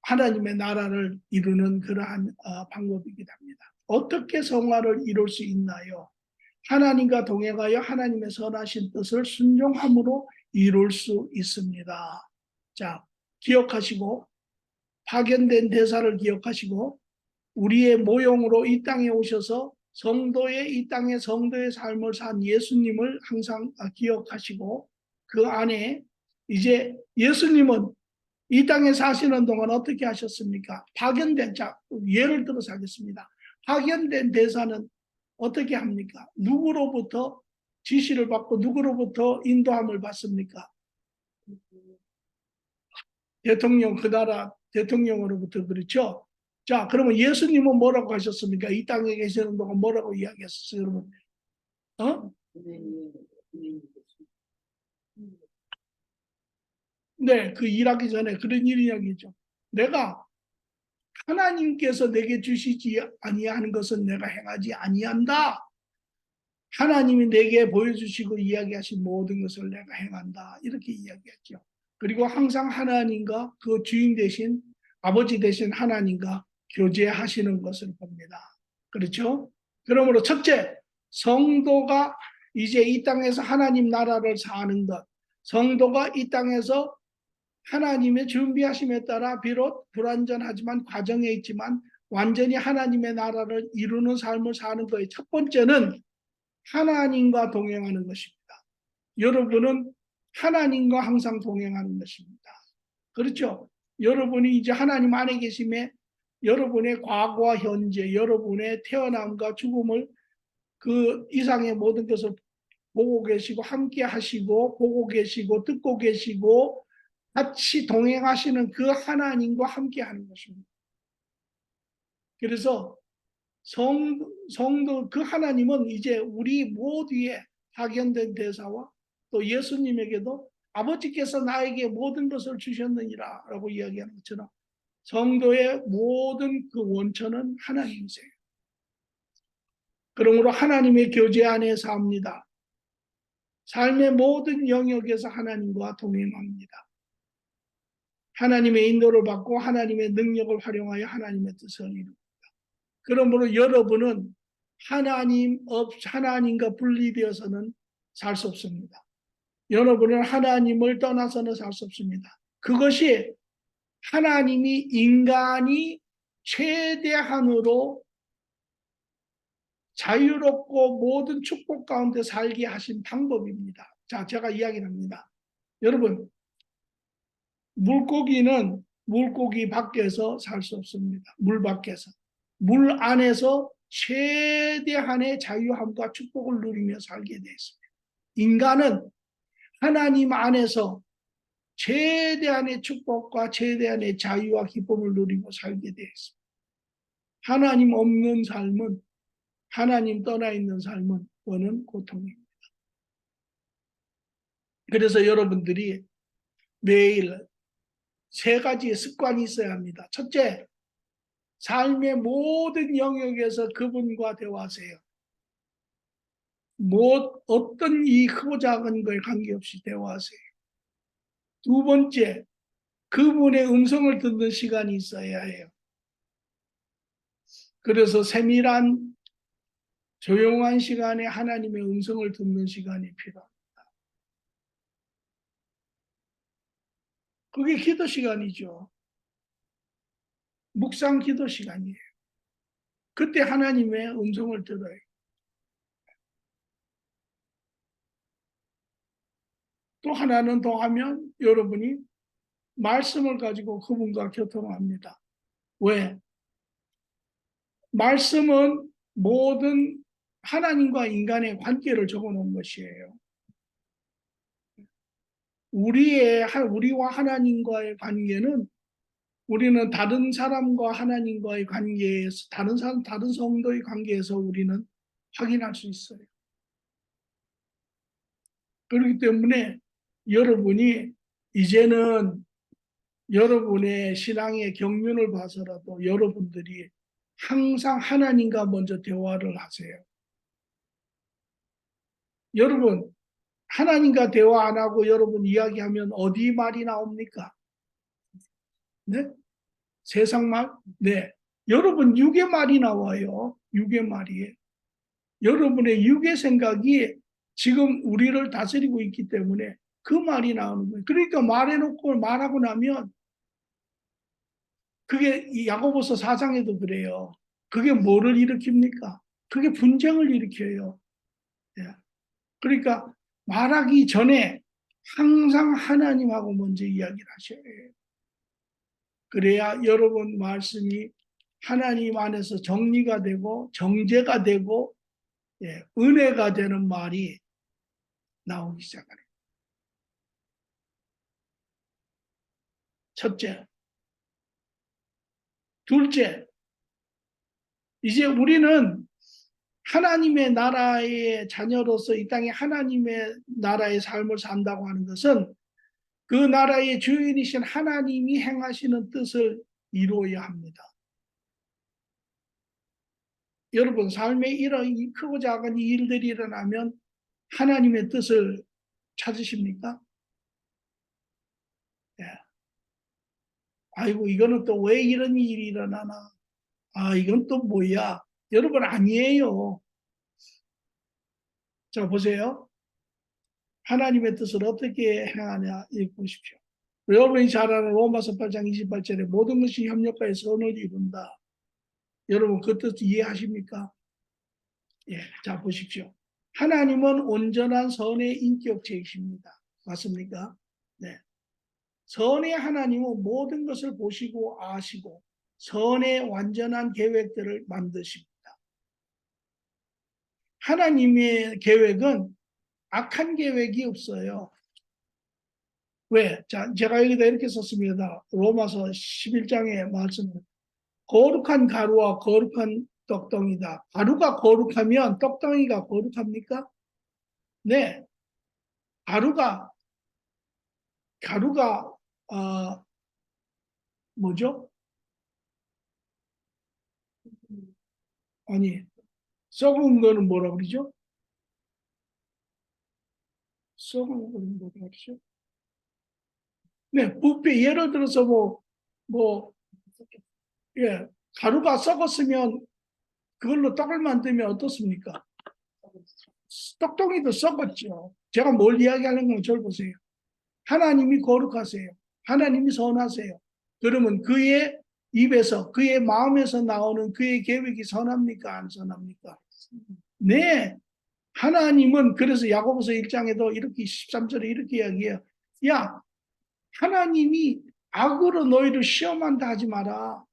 하나님의 나라를 이루는 그러한 방법이기도 합니다. 어떻게 성화를 이룰 수 있나요? 하나님과 동행하여 하나님의 선하신 뜻을 순종함으로 이룰 수 있습니다. 자, 기억하시고, 파견된 대사를 기억하시고, 우리의 모형으로 이 땅에 오셔서 이 땅의 성도의 삶을 산 예수님을 항상 기억하시고, 그 안에 이제 예수님은 이 땅에 사시는 동안 어떻게 하셨습니까? 파견된, 자, 예를 들어서 하겠습니다. 파견된 대사는 어떻게 합니까? 누구로부터 지시를 받고 누구로부터 인도함을 받습니까? 대통령, 그 나라 대통령으로부터. 그렇죠? 자, 그러면 예수님은 뭐라고 하셨습니까? 이 땅에 계시는 동안 뭐라고 이야기했었어요, 여러분? 어? 네, 그 일하기 전에 그런 이야기죠. 내가 하나님께서 내게 주시지 아니하는 것은 내가 행하지 아니한다. 하나님이 내게 보여주시고 이야기하신 모든 것을 내가 행한다. 이렇게 이야기했죠. 그리고 항상 하나님과 그 주인 대신 아버지 대신 하나님과 교제하시는 것을 봅니다. 그렇죠? 그러므로 첫째, 성도가 이제 이 땅에서 하나님 나라를 사는 것. 성도가 이 땅에서 하나님의 준비하심에 따라 비록 불완전하지만 과정에 있지만 완전히 하나님의 나라를 이루는 삶을 사는 거예요. 첫 번째는 하나님과 동행하는 것입니다. 여러분은 하나님과 항상 동행하는 것입니다. 그렇죠? 여러분이 이제 하나님 안에 계심에 여러분의 과거와 현재, 여러분의 태어남과 죽음을 그 이상의 모든 것을 보고 계시고 함께 하시고 보고 계시고 듣고 계시고 같이 동행하시는 그 하나님과 함께 하는 것입니다. 그래서 성도 그 하나님은 이제 우리 모두의 파견된 대사와 또 예수님에게도 아버지께서 나에게 모든 것을 주셨느니라 라고 이야기하는 것처럼 성도의 모든 그 원천은 하나님이세요. 그러므로 하나님의 교제 안에 삽니다. 삶의 모든 영역에서 하나님과 동행합니다. 하나님의 인도를 받고 하나님의 능력을 활용하여 하나님의 뜻을 이룹니다. 그러므로 여러분은 하나님과 분리되어서는 살 수 없습니다. 여러분은 하나님을 떠나서는 살 수 없습니다. 그것이 하나님이 인간이 최대한으로 자유롭고 모든 축복 가운데 살게 하신 방법입니다. 자, 제가 이야기를 합니다. 여러분, 물고기는 물고기 밖에서 살 수 없습니다. 물 밖에서. 물 안에서 최대한의 자유함과 축복을 누리며 살게 되어 있습니다. 인간은 하나님 안에서 최대한의 축복과 최대한의 자유와 기쁨을 누리고 살게 되어 있습니다. 하나님 없는 삶은, 하나님 떠나 있는 삶은 그거는 고통입니다. 그래서 여러분들이 매일 세 가지의 습관이 있어야 합니다. 첫째, 삶의 모든 영역에서 그분과 대화하세요. 어떤 이 크고 작은 거에 관계없이 대화하세요. 두 번째, 그분의 음성을 듣는 시간이 있어야 해요. 그래서 세밀한 조용한 시간에 하나님의 음성을 듣는 시간이 필요합니다. 그게 기도 시간이죠. 묵상 기도 시간이에요. 그때 하나님의 음성을 들어요. 또 하나는 더 하면 여러분이 말씀을 가지고 그분과 교통합니다. 왜? 말씀은 모든 하나님과 인간의 관계를 적어놓은 것이에요. 우리와 하나님과의 관계는 우리는 다른 사람과 하나님과의 관계에서 다른 성도의 관계에서 우리는 확인할 수 있어요. 그렇기 때문에 여러분이 이제는 여러분의 신앙의 경륜을 봐서라도 여러분들이 항상 하나님과 먼저 대화를 하세요. 여러분, 하나님과 대화 안 하고 여러분 이야기하면 어디 말이 나옵니까? 네? 세상 말? 네. 여러분 육의 말이 나와요. 육의 말이. 여러분의 육의 생각이 지금 우리를 다스리고 있기 때문에 그 말이 나오는 거예요. 그러니까 말해놓고 말하고 나면 그게 야고보서 4장에도 그래요. 그게 뭐를 일으킵니까? 그게 분쟁을 일으켜요. 예. 그러니까 말하기 전에 항상 하나님하고 먼저 이야기를 하셔야 해요. 그래야 여러분 말씀이 하나님 안에서 정리가 되고 정제가 되고 은혜가 되는 말이 나오기 시작하는 거예요. 첫째. 둘째, 이제 우리는 하나님의 나라의 자녀로서 이 땅에 하나님의 나라의 삶을 산다고 하는 것은 그 나라의 주인이신 하나님이 행하시는 뜻을 이루어야 합니다. 여러분 삶에 이런 크고 작은 일들이 일어나면 하나님의 뜻을 찾으십니까? 예. 아이고 이거는 또 왜 이런 일이 일어나나? 아 이건 또 뭐야? 여러분 아니에요. 자 보세요. 하나님의 뜻을 어떻게 행하냐 읽으십시오. 여러분이 잘 아는 로마서 8장 28절에 모든 것이 협력하여 선을 이룬다. 여러분 그 뜻 이해하십니까? 예, 자 보십시오. 하나님은 온전한 선의 인격체이십니다. 맞습니까? 네. 선의 하나님은 모든 것을 보시고 아시고 선의 완전한 계획들을 만드십니다. 하나님의 계획은 악한 계획이 없어요. 왜? 자, 제가 여기다 이렇게 썼습니다. 로마서 11장의 말씀은 거룩한 가루와 거룩한 떡덩이다. 가루가 거룩하면 떡덩이가 거룩합니까? 네. 가루가 어, 뭐죠? 아니 썩은 거는 뭐라 그러죠? 썩은 거는 뭐라 그러죠? 네, 부패 예를 들어서 뭐 예, 가루가 썩었으면 그걸로 떡을 만들면 어떻습니까? 떡덩이도 썩었죠. 제가 뭘 이야기하는 건 저를 보세요. 하나님이 거룩하세요. 하나님이 선하세요. 그러면 그의 입에서 그의 마음에서 나오는 그의 계획이 선합니까? 안 선합니까? 네. 하나님은 그래서 야고보서 1장에도 이렇게 13절에 이렇게 이야기해요. 야, 하나님이 악으로 너희를 시험한다 하지 마라.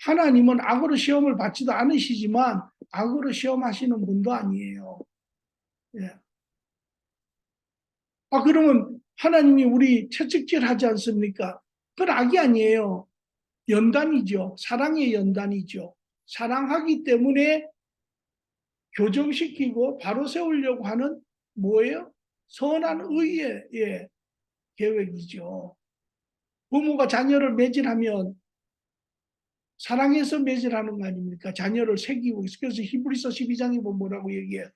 하나님은 악으로 시험을 받지도 않으시지만 악으로 시험하시는 분도 아니에요. 예. 아, 그러면 하나님이 우리 채찍질 하지 않습니까? 그건 악이 아니에요. 연단이죠. 사랑의 연단이죠. 사랑하기 때문에 교정시키고 바로 세우려고 하는 뭐예요? 선한 의의 계획이죠. 부모가 자녀를 매질하면 사랑해서 매질하는 거 아닙니까? 자녀를 새기고 있어. 그래서 히브리서 12장에 보면 뭐라고 얘기해요?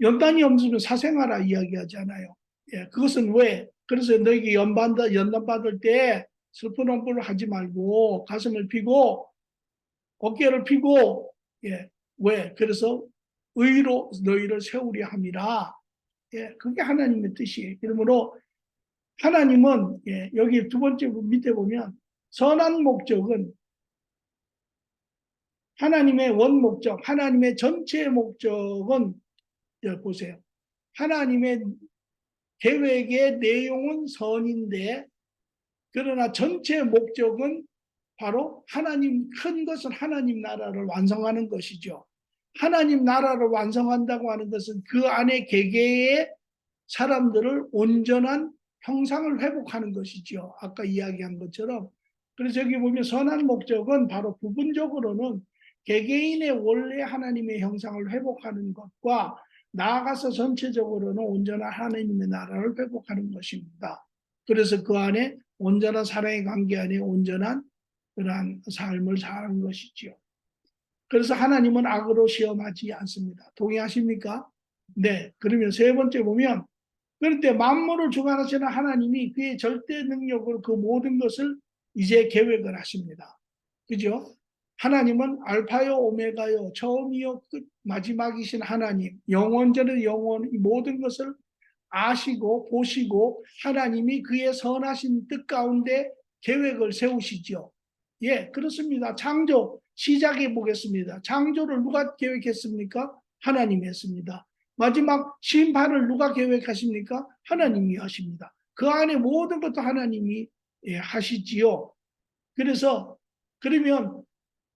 연단이 없으면 사생하라 이야기하잖아요. 예, 그것은 왜? 그래서 너에게 연단 받을 때 슬픈 엄불을 하지 말고 가슴을 피고 어깨를 피고 왜? 그래서 의로 너희를 세우려 함이라. 그게 하나님의 뜻이에요. 그러므로 하나님은 여기 두 번째 밑에 보면 선한 목적은 하나님의 원목적, 하나님의 전체 목적은 보세요. 하나님의 계획의 내용은 선인데 그러나 전체 목적은 바로 큰 것은 하나님 나라를 완성하는 것이죠. 하나님 나라를 완성한다고 하는 것은 그 안에 개개의 사람들을 온전한 형상을 회복하는 것이죠. 아까 이야기한 것처럼. 그래서 여기 보면 선한 목적은 바로 부분적으로는 개개인의 원래 하나님의 형상을 회복하는 것과 나아가서 전체적으로는 온전한 하나님의 나라를 회복하는 것입니다. 그래서 그 안에 온전한 사랑의 관계 안에 온전한 그러한 삶을 사는 것이지요. 그래서 하나님은 악으로 시험하지 않습니다. 동의하십니까? 네. 그러면 세 번째 보면 그런데 만물을 주관하시는 하나님이 그의 절대 능력으로 그 모든 것을 이제 계획을 하십니다. 그죠? 하나님은 알파요 오메가요 처음이요 끝 마지막이신 하나님 영원전의 영원 이 모든 것을 아시고 보시고 하나님이 그의 선하신 뜻 가운데 계획을 세우시죠. 예, 그렇습니다. 창조 시작해 보겠습니다. 창조를 누가 계획했습니까? 하나님이 했습니다. 마지막 심판을 누가 계획하십니까? 하나님이 하십니다. 그 안에 모든 것도 하나님이 하시지요. 그래서 그러면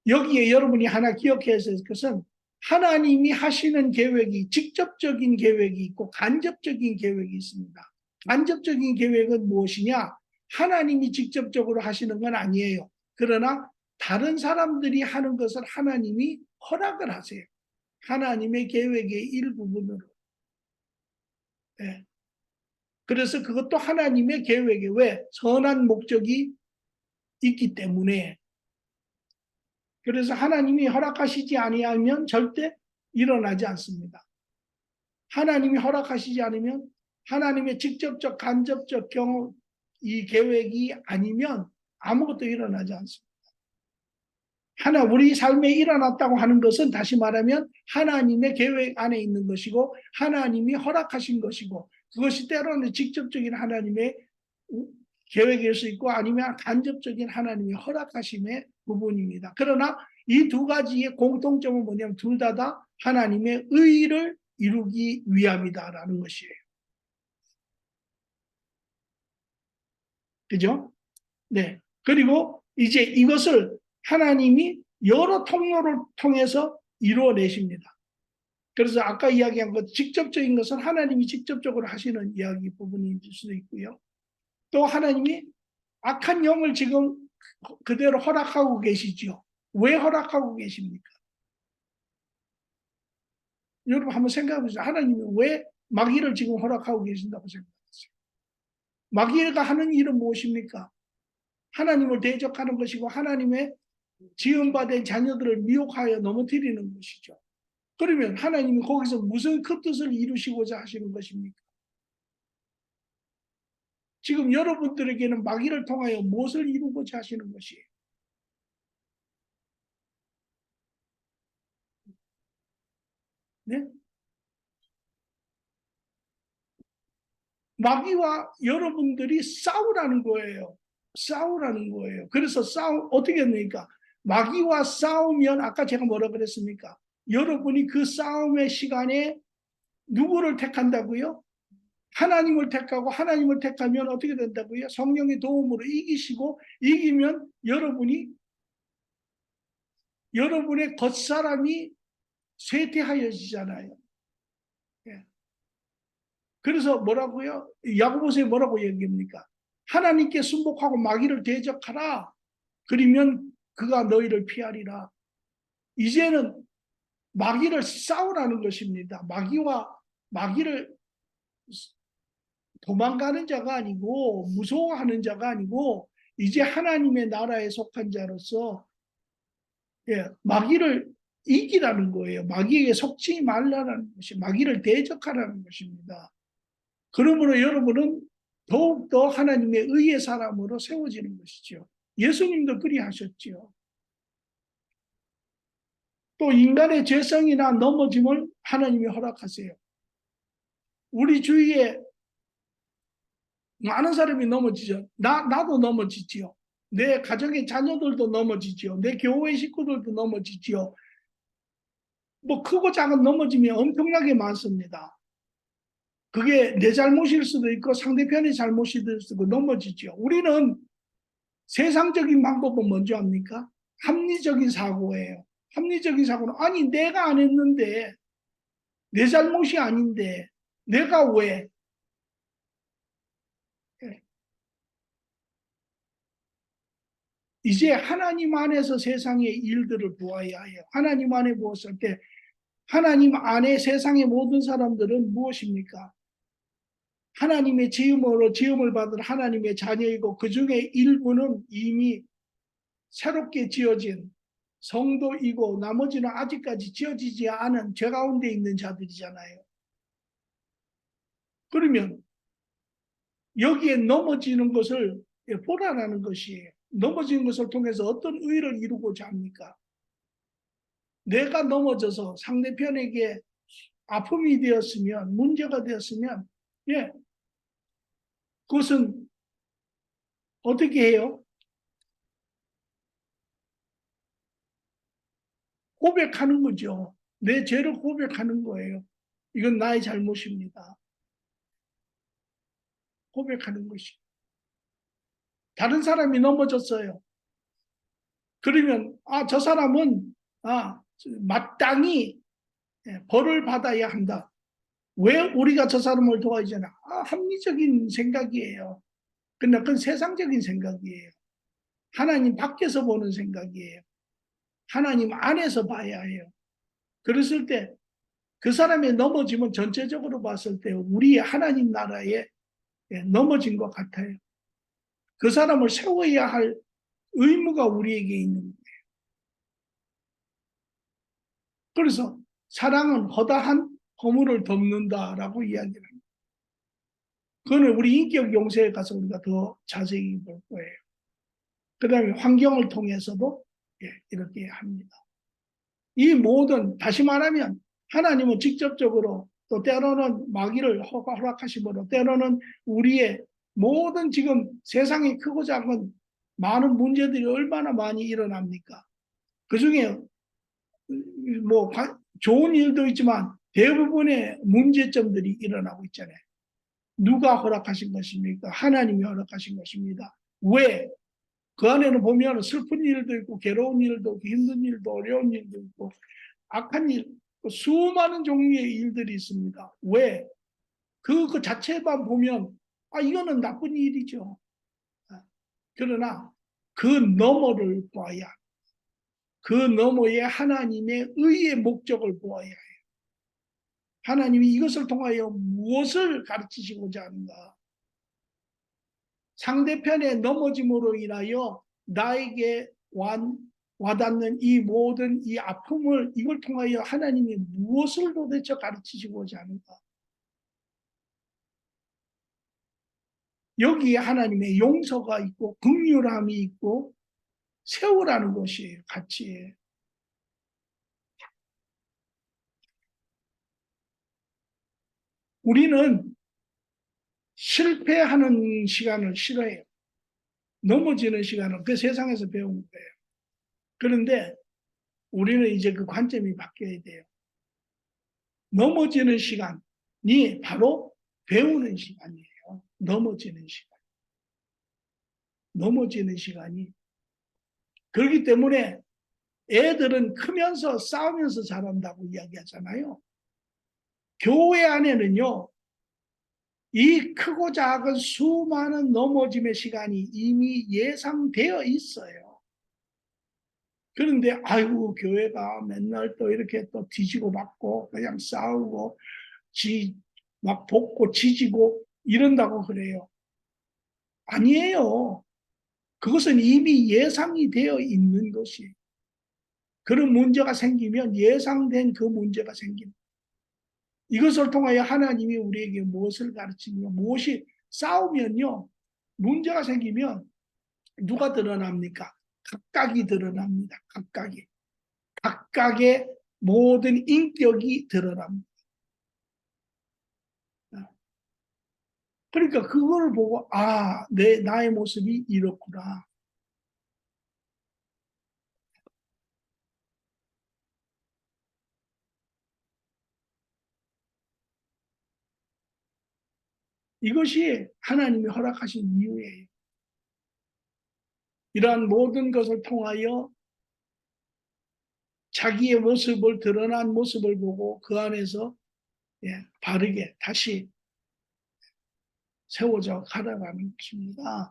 여기에 여러분이 하나 기억해야 할 것은 하나님이 하시는 계획이 직접적인 계획이 있고 간접적인 계획이 있습니다. 간접적인 계획은 무엇이냐? 하나님이 직접적으로 하시는 건 아니에요. 그러나 다른 사람들이 하는 것을 하나님이 허락을 하세요. 하나님의 계획의 일부분으로. 네. 그래서 그것도 하나님의 계획에 왜? 선한 목적이 있기 때문에. 그래서 하나님이 허락하시지 아니하면 절대 일어나지 않습니다. 하나님이 허락하시지 않으면 하나님의 직접적 간접적 경험 이 계획이 아니면 아무것도 일어나지 않습니다. 우리 삶에 일어났다고 하는 것은 다시 말하면 하나님의 계획 안에 있는 것이고 하나님이 허락하신 것이고 그것이 때로는 직접적인 하나님의 계획일 수 있고 아니면 간접적인 하나님의 허락하심의 부분입니다. 그러나 이 두 가지의 공통점은 뭐냐면 둘 다 하나님의 의를 이루기 위함이다라는 것이에요. 그죠? 네. 그리고 이제 이것을 하나님이 여러 통로를 통해서 이루어내십니다. 그래서 아까 이야기한 것 직접적인 것은 하나님이 직접적으로 하시는 이야기 부분일 수도 있고요. 또 하나님이 악한 영을 지금 그대로 허락하고 계시죠. 왜 허락하고 계십니까? 여러분 한번 생각해 보세요. 하나님이 왜 마귀를 지금 허락하고 계신다고 생각하세요? 마귀가 하는 일은 무엇입니까? 하나님을 대적하는 것이고 하나님의 지음받은 자녀들을 미혹하여 넘어뜨리는 것이죠. 그러면 하나님이 거기서 무슨 큰 뜻을 이루시고자 하시는 것입니까? 지금 여러분들에게는 마귀를 통하여 무엇을 이루고자 하시는 것이에요? 네? 마귀와 여러분들이 싸우라는 거예요. 싸우라는 거예요. 그래서 어떻게 합니까? 마귀와 싸우면 아까 제가 뭐라 그랬습니까? 여러분이 그 싸움의 시간에 누구를 택한다고요? 하나님을 택하고 하나님을 택하면 어떻게 된다고요? 성령의 도움으로 이기시고 이기면 여러분의 겉사람이 쇠퇴하여지잖아요. 예. 그래서 뭐라고요? 야고보서에 뭐라고 얘기합니까? 하나님께 순복하고 마귀를 대적하라. 그러면 그가 너희를 피하리라. 이제는 마귀를 싸우라는 것입니다. 마귀를 도망가는 자가 아니고 무서워하는 자가 아니고 이제 하나님의 나라에 속한 자로서 마귀를 이기라는 거예요. 마귀에게 속지 말라는 것이 마귀를 대적하라는 것입니다. 그러므로 여러분은 더욱더 하나님의 의의 사람으로 세워지는 것이죠. 예수님도 그리하셨죠. 또 인간의 죄성이나 넘어짐을 하나님이 허락하세요. 우리 주위에 많은 사람이 넘어지죠. 나도 넘어지지요. 내 가정의 자녀들도 넘어지지요. 내 교회 식구들도 넘어지지요. 뭐 크고 작은 넘어짐이 엄청나게 많습니다. 그게 내 잘못일 수도 있고 상대편의 잘못이 될 수도 있고 넘어지죠. 우리는 세상적인 방법은 먼저 합니까? 합리적인 사고예요. 합리적인 사고는 아니 내가 안 했는데 내 잘못이 아닌데 내가 왜 이제 하나님 안에서 세상의 일들을 보아야 해요. 하나님 안에 보았을 때 하나님 안에 세상의 모든 사람들은 무엇입니까? 하나님의 지음을 받은 하나님의 자녀이고 그 중에 일부는 이미 새롭게 지어진 성도이고 나머지는 아직까지 지어지지 않은 죄 가운데 있는 자들이잖아요. 그러면 여기에 넘어지는 것을 보라라는 것이에요. 넘어지는 것을 통해서 어떤 의를 이루고자 합니까? 내가 넘어져서 상대편에게 아픔이 되었으면 문제가 되었으면 그것은 어떻게 해요? 고백하는 거죠. 내 죄를 고백하는 거예요. 이건 나의 잘못입니다. 고백하는 것이. 다른 사람이 넘어졌어요. 그러면 저 사람은 마땅히 벌을 받아야 한다. 왜 우리가 저 사람을 도와야 하나? 합리적인 생각이에요. 근데 그건 세상적인 생각이에요. 하나님 밖에서 보는 생각이에요. 하나님 안에서 봐야 해요. 그랬을 때 그 사람이 넘어지면 전체적으로 봤을 때 우리의 하나님 나라에 넘어진 것 같아요. 그 사람을 세워야 할 의무가 우리에게 있는 거예요. 그래서 사랑은 허다한 허물을 덮는다라고 이야기를 합니다. 그거는 우리 인격 용서에 가서 우리가 더 자세히 볼 거예요. 그 다음에 환경을 통해서도 이렇게 합니다. 이 모든, 다시 말하면 하나님은 직접적으로 또 때로는 마귀를 허락하심으로 때로는 우리의 모든 지금 세상이 크고 작은 많은 문제들이 얼마나 많이 일어납니까? 그 중에 뭐 좋은 일도 있지만 대부분의 문제점들이 일어나고 있잖아요. 누가 허락하신 것입니까? 하나님이 허락하신 것입니다. 왜? 그 안에는 보면 슬픈 일도 있고 괴로운 일도 있고 힘든 일도 어려운 일도 있고 악한 일, 수많은 종류의 일들이 있습니다. 왜? 그 자체만 보면 이거는 나쁜 일이죠. 그러나 그 너머를 봐야, 그 너머에 하나님의 의의 목적을 보아야 해요. 하나님이 이것을 통하여 무엇을 가르치시고자 하는가? 상대편의 넘어짐으로 인하여 나에게 와닿는 이 모든 이 아픔을 이걸 통하여 하나님이 무엇을 도대체 가르치시고자 하는가? 여기에 하나님의 용서가 있고 긍휼함이 있고 세우라는 것이에요. 같이. 우리는 실패하는 시간을 싫어해요. 넘어지는 시간을 그 세상에서 배운 거예요. 그런데 우리는 이제 그 관점이 바뀌어야 돼요. 넘어지는 시간이 바로 배우는 시간이에요. 넘어지는 시간. 넘어지는 시간이. 그렇기 때문에 애들은 크면서 싸우면서 자란다고 이야기하잖아요. 교회 안에는요, 이 크고 작은 수많은 넘어짐의 시간이 이미 예상되어 있어요. 그런데 아이고 교회가 맨날 또 이렇게 또 뒤지고 맞고 그냥 싸우고 막 볶고 지지고 이런다고 그래요. 아니에요. 그것은 이미 예상이 되어 있는 것이. 그런 문제가 생기면 예상된 그 문제가 생깁니다. 이것을 통하여 하나님이 우리에게 무엇을 가르치며 무엇이 싸우면요. 문제가 생기면 누가 드러납니까? 각각이 드러납니다. 각각이. 각각의 모든 인격이 드러납니다. 그러니까 그걸 보고 나의 모습이 이렇구나. 이것이 하나님이 허락하신 이유예요. 이러한 모든 것을 통하여 자기의 모습을 드러난 모습을 보고 그 안에서 바르게 다시 세워져 가라가는 것입니다.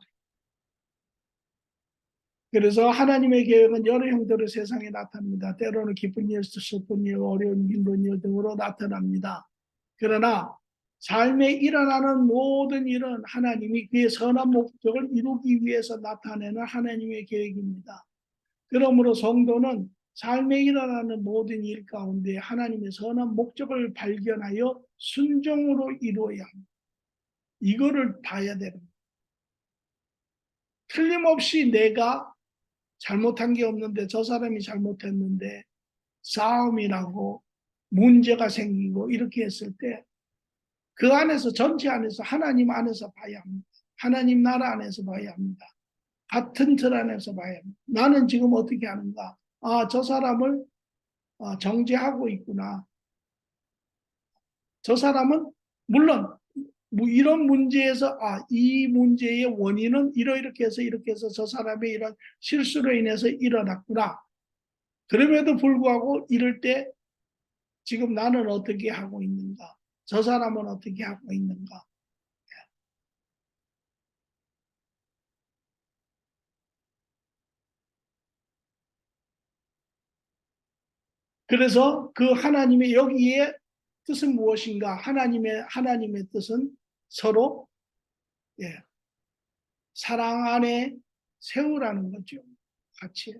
그래서 하나님의 계획은 여러 형태로 세상에 나타납니다. 때로는 기쁜 일, 슬픈 일, 어려운 힘든 일 등으로 나타납니다. 그러나 삶에 일어나는 모든 일은 하나님이 그의 선한 목적을 이루기 위해서 나타내는 하나님의 계획입니다. 그러므로 성도는 삶에 일어나는 모든 일 가운데 하나님의 선한 목적을 발견하여 순종으로 이루어야 합니다. 이거를 봐야 됩니다. 틀림없이 내가 잘못한 게 없는데 저 사람이 잘못했는데 싸움이 나고 문제가 생기고 이렇게 했을 때 그 안에서 전체 안에서 하나님 안에서 봐야 합니다. 하나님 나라 안에서 봐야 합니다. 같은 틀 안에서 봐야 합니다. 나는 지금 어떻게 하는가? 저 사람을 정죄하고 있구나. 저 사람은 물론 뭐 이런 문제에서 이 문제의 원인은 이렇게 해서 저 사람의 이런 실수로 인해서 일어났구나. 그럼에도 불구하고 이럴 때 지금 나는 어떻게 하고 있는가? 저 사람은 어떻게 하고 있는가? 그래서 그 하나님의 여기에 뜻은 무엇인가? 하나님의 뜻은 서로 예, 사랑 안에 세우라는 거죠. 같이.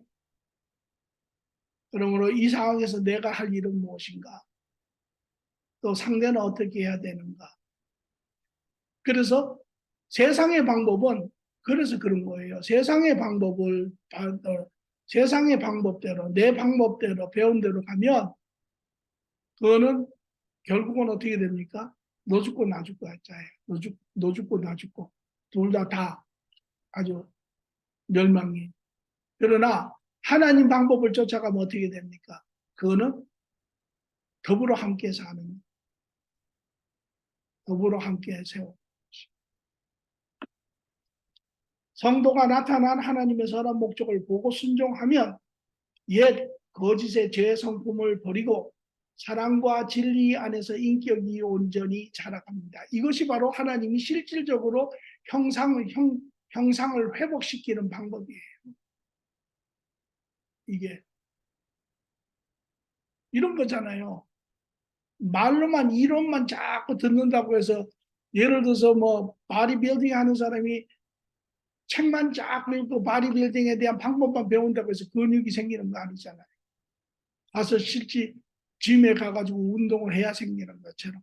그러므로 이 상황에서 내가 할 일은 무엇인가? 또 상대는 어떻게 해야 되는가? 그래서 세상의 방법은 그래서 그런 거예요. 세상의 방법대로 내 방법대로 배운 대로 가면 그거는 결국은 어떻게 됩니까? 너 죽고 나 죽고 하자예요. 너 죽고 나 죽고 둘 다 아주 멸망이. 그러나 하나님 방법을 쫓아가면 어떻게 됩니까? 그거는 더불어 함께 사는, 더불어 함께 세워. 성도가 나타난 하나님의 선한 목적을 보고 순종하면 옛 거짓의 죄 성품을 버리고 사랑과 진리 안에서 인격이 온전히 자라갑니다. 이것이 바로 하나님이 실질적으로 형상을 회복시키는 방법이에요. 이게 이런 거잖아요. 말로만 이론만 자꾸 듣는다고 해서 예를 들어서 뭐 바디빌딩 하는 사람이 책만 쫙 읽고 바디빌딩에 대한 방법만 배운다고 해서 근육이 생기는 거 아니잖아요. 가서 실제 짐에 가가지고 운동을 해야 생기는 것처럼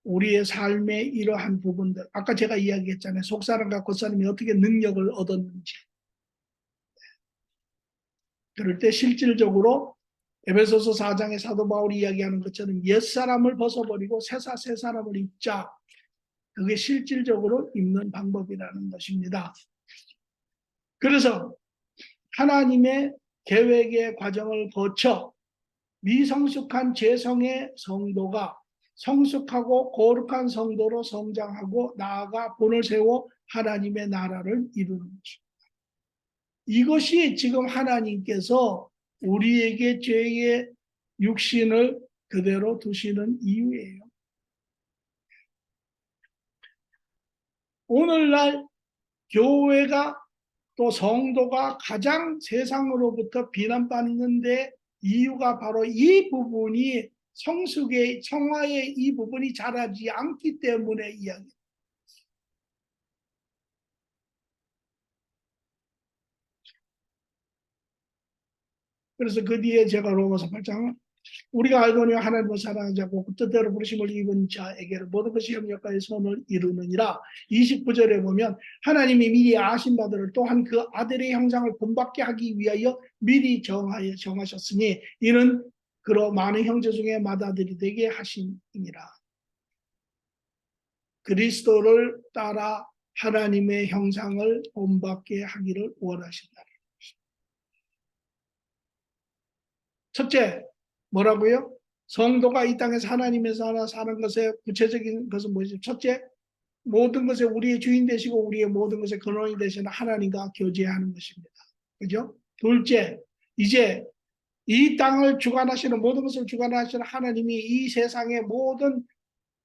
우리의 삶의 이러한 부분들 아까 제가 이야기했잖아요. 속사람과 겉사람이 어떻게 능력을 얻었는지 그럴 때 실질적으로 에베소서 4장의 사도 바울이 이야기하는 것처럼 옛사람을 벗어버리고 새 사람을 입자. 그게 실질적으로 입는 방법이라는 것입니다. 그래서 하나님의 계획의 과정을 거쳐 미성숙한 재성의 성도가 성숙하고 거룩한 성도로 성장하고 나아가 본을 세워 하나님의 나라를 이루는 것입니다. 이것이 지금 하나님께서 우리에게 죄의 육신을 그대로 두시는 이유예요. 오늘날 교회가 또 성도가 가장 세상으로부터 비난받는데 이유가 바로 이 부분이 성화의 이 부분이 자라지 않기 때문에 이야기. 그래서 그 뒤에 제가 로마서 8장 우리가 알거니와 하나님을 사랑하자고 그 뜻대로 부르심을 입은 자에게는 모든 것이 협력하여 선을 이루느니라. 29절에 보면 하나님이 미리 아신 바들을 또한 그 아들의 형상을 본받게 하기 위하여 미리 정하셨으니 이는 그로 많은 형제 중에 맏아들이 되게 하심이니라. 그리스도를 따라 하나님의 형상을 본받게 하기를 원하신다. 첫째, 뭐라고요? 성도가 이 땅에서 하나님에서 사는 것의 구체적인 것은 뭐죠? 첫째, 모든 것에 우리의 주인 되시고 우리의 모든 것의 근원이 되시는 하나님과 교제하는 것입니다. 그죠? 둘째, 이제 이 땅을 주관하시는 모든 것을 주관하시는 하나님이 이 세상의 모든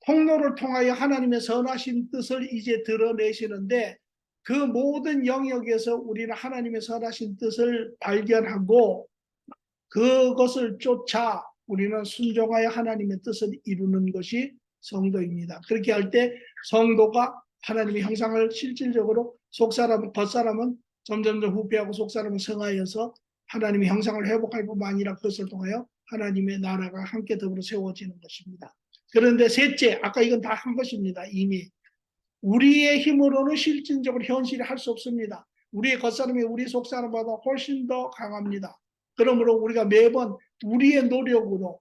통로를 통하여 하나님의 선하신 뜻을 이제 드러내시는데 그 모든 영역에서 우리는 하나님의 선하신 뜻을 발견하고 그것을 쫓아 우리는 순종하여 하나님의 뜻을 이루는 것이 성도입니다. 그렇게 할 때 성도가 하나님의 형상을 실질적으로 속사람, 겉사람은 점점점 후퇴하고 속사람은 성하여서 하나님의 형상을 회복할 뿐만 아니라 그것을 통하여 하나님의 나라가 함께 더불어 세워지는 것입니다. 그런데 셋째, 아까 이건 다 한 것입니다. 이미 우리의 힘으로는 실질적으로 현실을 할 수 없습니다. 우리의 겉사람이 우리 속사람보다 훨씬 더 강합니다. 그러므로 우리가 매번 우리의 노력으로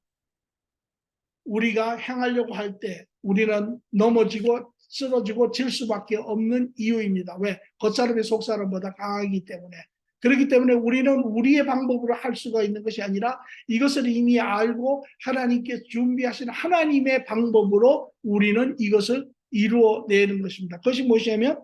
우리가 행하려고 할 때 우리는 넘어지고 쓰러지고 질 수밖에 없는 이유입니다. 왜? 겉사람이 속사람보다 강하기 때문에. 그렇기 때문에 우리는 우리의 방법으로 할 수가 있는 것이 아니라 이것을 이미 알고 하나님께 준비하신 하나님의 방법으로 우리는 이것을 이루어내는 것입니다. 그것이 무엇이냐면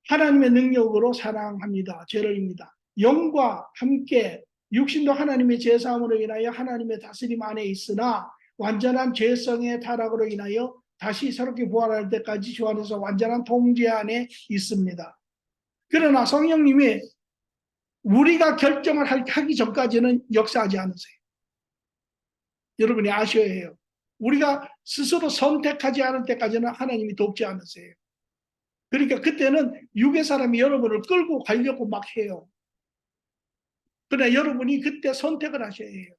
하나님의 능력으로 사랑합니다. 죄를입니다. 영과 함께 육신도 하나님의 제사함으로 인하여 하나님의 다스림 안에 있으나 완전한 죄성의 타락으로 인하여 다시 새롭게 부활할 때까지 주 안에서 완전한 통제 안에 있습니다. 그러나 성령님이 우리가 결정을 하기 전까지는 역사하지 않으세요. 여러분이 아셔야 해요. 우리가 스스로 선택하지 않을 때까지는 하나님이 돕지 않으세요. 그러니까 그때는 육의 사람이 여러분을 끌고 가려고 막 해요. 그러나 여러분이 그때 선택을 하셔야 해요.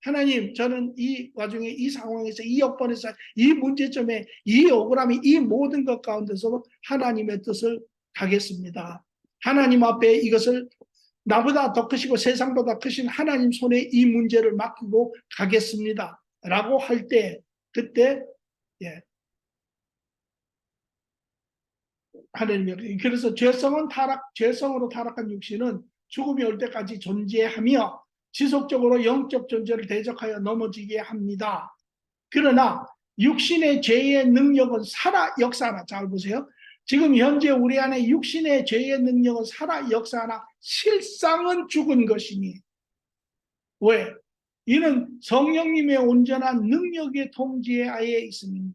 하나님, 저는 이 와중에 이 상황에서 이 여건에서 이 문제점에 이 억울함이 이 모든 것 가운데서 하나님의 뜻을 가겠습니다. 하나님 앞에 이것을 나보다 더 크시고 세상보다 크신 하나님 손에 이 문제를 맡기고 가겠습니다. 라고 할 때 그때 하나님이 그래서 죄성으로 타락한 육신은 죽음이 올 때까지 존재하며 지속적으로 영적 존재를 대적하여 넘어지게 합니다. 그러나 육신의 죄의 능력은 살아 역사하나. 잘 보세요. 지금 현재 우리 안에 육신의 죄의 능력은 살아 역사하나 실상은 죽은 것이니. 왜? 이는 성령님의 온전한 능력의 통제하에 있습니다.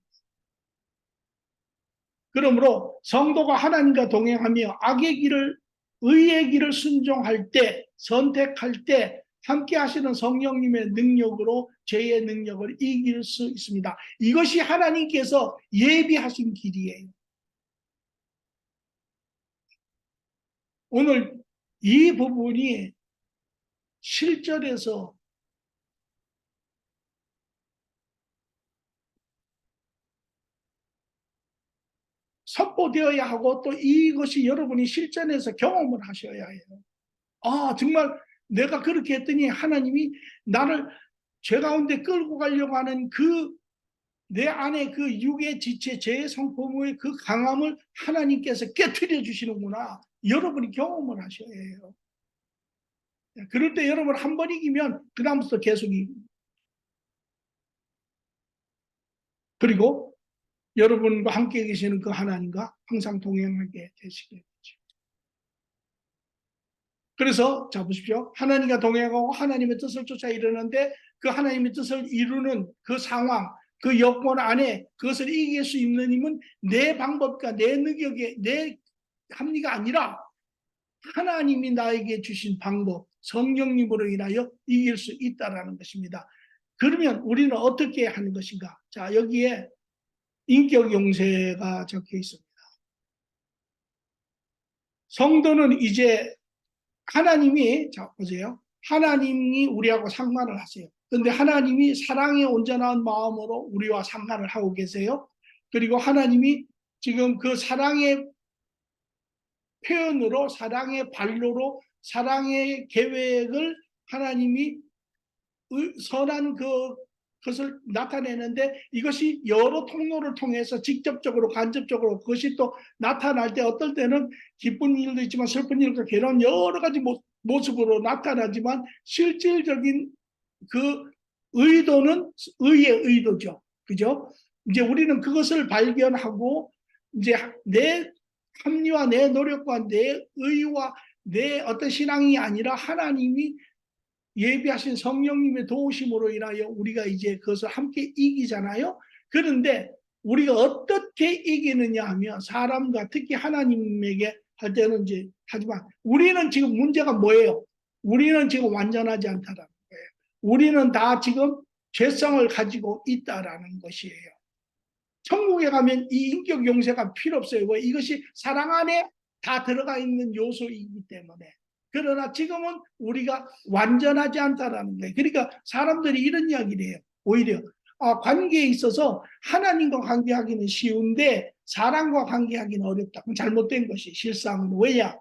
그러므로 성도가 하나님과 동행하며 악의 길을 의의 길을 순종할 때, 선택할 때 함께 하시는 성령님의 능력으로 죄의 능력을 이길 수 있습니다. 이것이 하나님께서 예비하신 길이에요. 오늘 이 부분이 실전에서 선포되어야 하고 또 이것이 여러분이 실전에서 경험을 하셔야 해요. 아, 정말 내가 그렇게 했더니 하나님이 나를 죄 가운데 끌고 가려고 하는 그 내 안에 그 육의 지체, 죄의 성품의 그 강함을 하나님께서 깨트려 주시는구나. 여러분이 경험을 하셔야 해요. 그럴 때 여러분 한 번 이기면 그 다음부터 계속 이깁니다. 그리고 여러분과 함께 계시는 그 하나님과 항상 동행하게 되시겠죠. 그래서 자 보십시오. 하나님과 동행하고 하나님의 뜻을 쫓아 이루는데 그 하나님의 뜻을 이루는 그 상황, 그 여건 안에 그것을 이길 수 있는 힘은 내 방법과 내 능력에 내 합리가 아니라 하나님이 나에게 주신 방법, 성령님으로 인하여 이길 수 있다라는 것입니다. 그러면 우리는 어떻게 하는 것인가? 자, 여기에 인격 용세가 적혀 있습니다. 성도는 이제 하나님이, 자 보세요. 하나님이 우리하고 상관을 하세요. 그런데 하나님이 사랑의 온전한 마음으로 우리와 상관을 하고 계세요. 그리고 하나님이 지금 그 사랑의 표현으로, 사랑의 발로로, 사랑의 계획을 하나님이 선한 그것을 나타내는데 이것이 여러 통로를 통해서 직접적으로 간접적으로 그것이 또 나타날 때 어떨 때는 기쁜 일도 있지만 슬픈 일도 괴로운 여러 가지 모습으로 나타나지만 실질적인 그 의도는 의의 의도죠. 그죠? 이제 우리는 그것을 발견하고 이제 내 합리와 내 노력과 내 의와 내 어떤 신앙이 아니라 하나님이 예비하신 성령님의 도우심으로 인하여 우리가 이제 그것을 함께 이기잖아요. 그런데 우리가 어떻게 이기느냐 하면 사람과 특히 하나님에게 할 때는 이제 하지만 우리는 지금 문제가 뭐예요? 우리는 지금 완전하지 않다라는 거예요. 우리는 다 지금 죄성을 가지고 있다라는 것이에요. 천국에 가면 이 인격 용서가 필요 없어요. 왜? 이것이 사랑 안에 다 들어가 있는 요소이기 때문에. 그러나 지금은 우리가 완전하지 않다라는 거예요. 그러니까 사람들이 이런 이야기를 해요. 오히려 관계에 있어서 하나님과 관계하기는 쉬운데 사람과 관계하기는 어렵다. 잘못된 것이 실상은. 왜냐?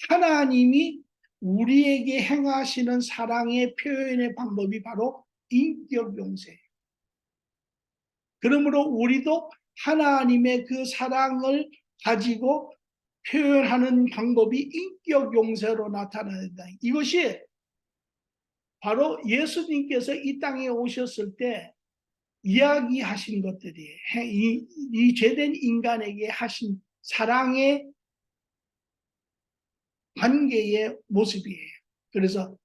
하나님이 우리에게 행하시는 사랑의 표현의 방법이 바로 인격 용서예요. 그러므로 우리도 하나님의 그 사랑을 가지고 표현하는 방법이 인격 용서로 나타난다. 이것이 바로 예수님께서 이 땅에 오셨을 때 이야기하신 것들이 이 죄된 인간에게 하신 사랑의 관계의 모습이에요. 그래서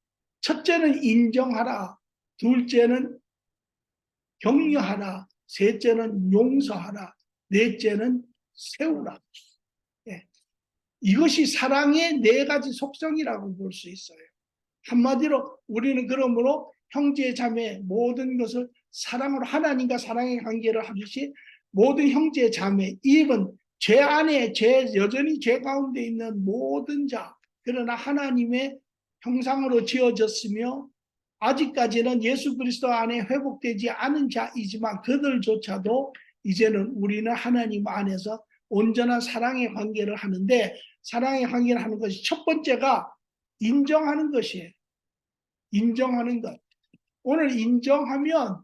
첫째는 인정하라, 둘째는 격려하라, 셋째는 용서하라, 넷째는 세우라. 예. 이것이 사랑의 네 가지 속성이라고 볼 수 있어요. 한마디로 우리는 그러므로 형제 자매 모든 것을 사랑으로 하나님과 사랑의 관계를 하듯이 모든 형제 자매 even 죄 안에 여전히 죄 가운데 있는 모든 자 그러나 하나님의 형상으로 지어졌으며 아직까지는 예수 그리스도 안에 회복되지 않은 자이지만 그들조차도 이제는 우리는 하나님 안에서 온전한 사랑의 관계를 하는데 사랑의 관계를 하는 것이 첫 번째가 인정하는 것이에요. 인정하는 것. 오늘 인정하면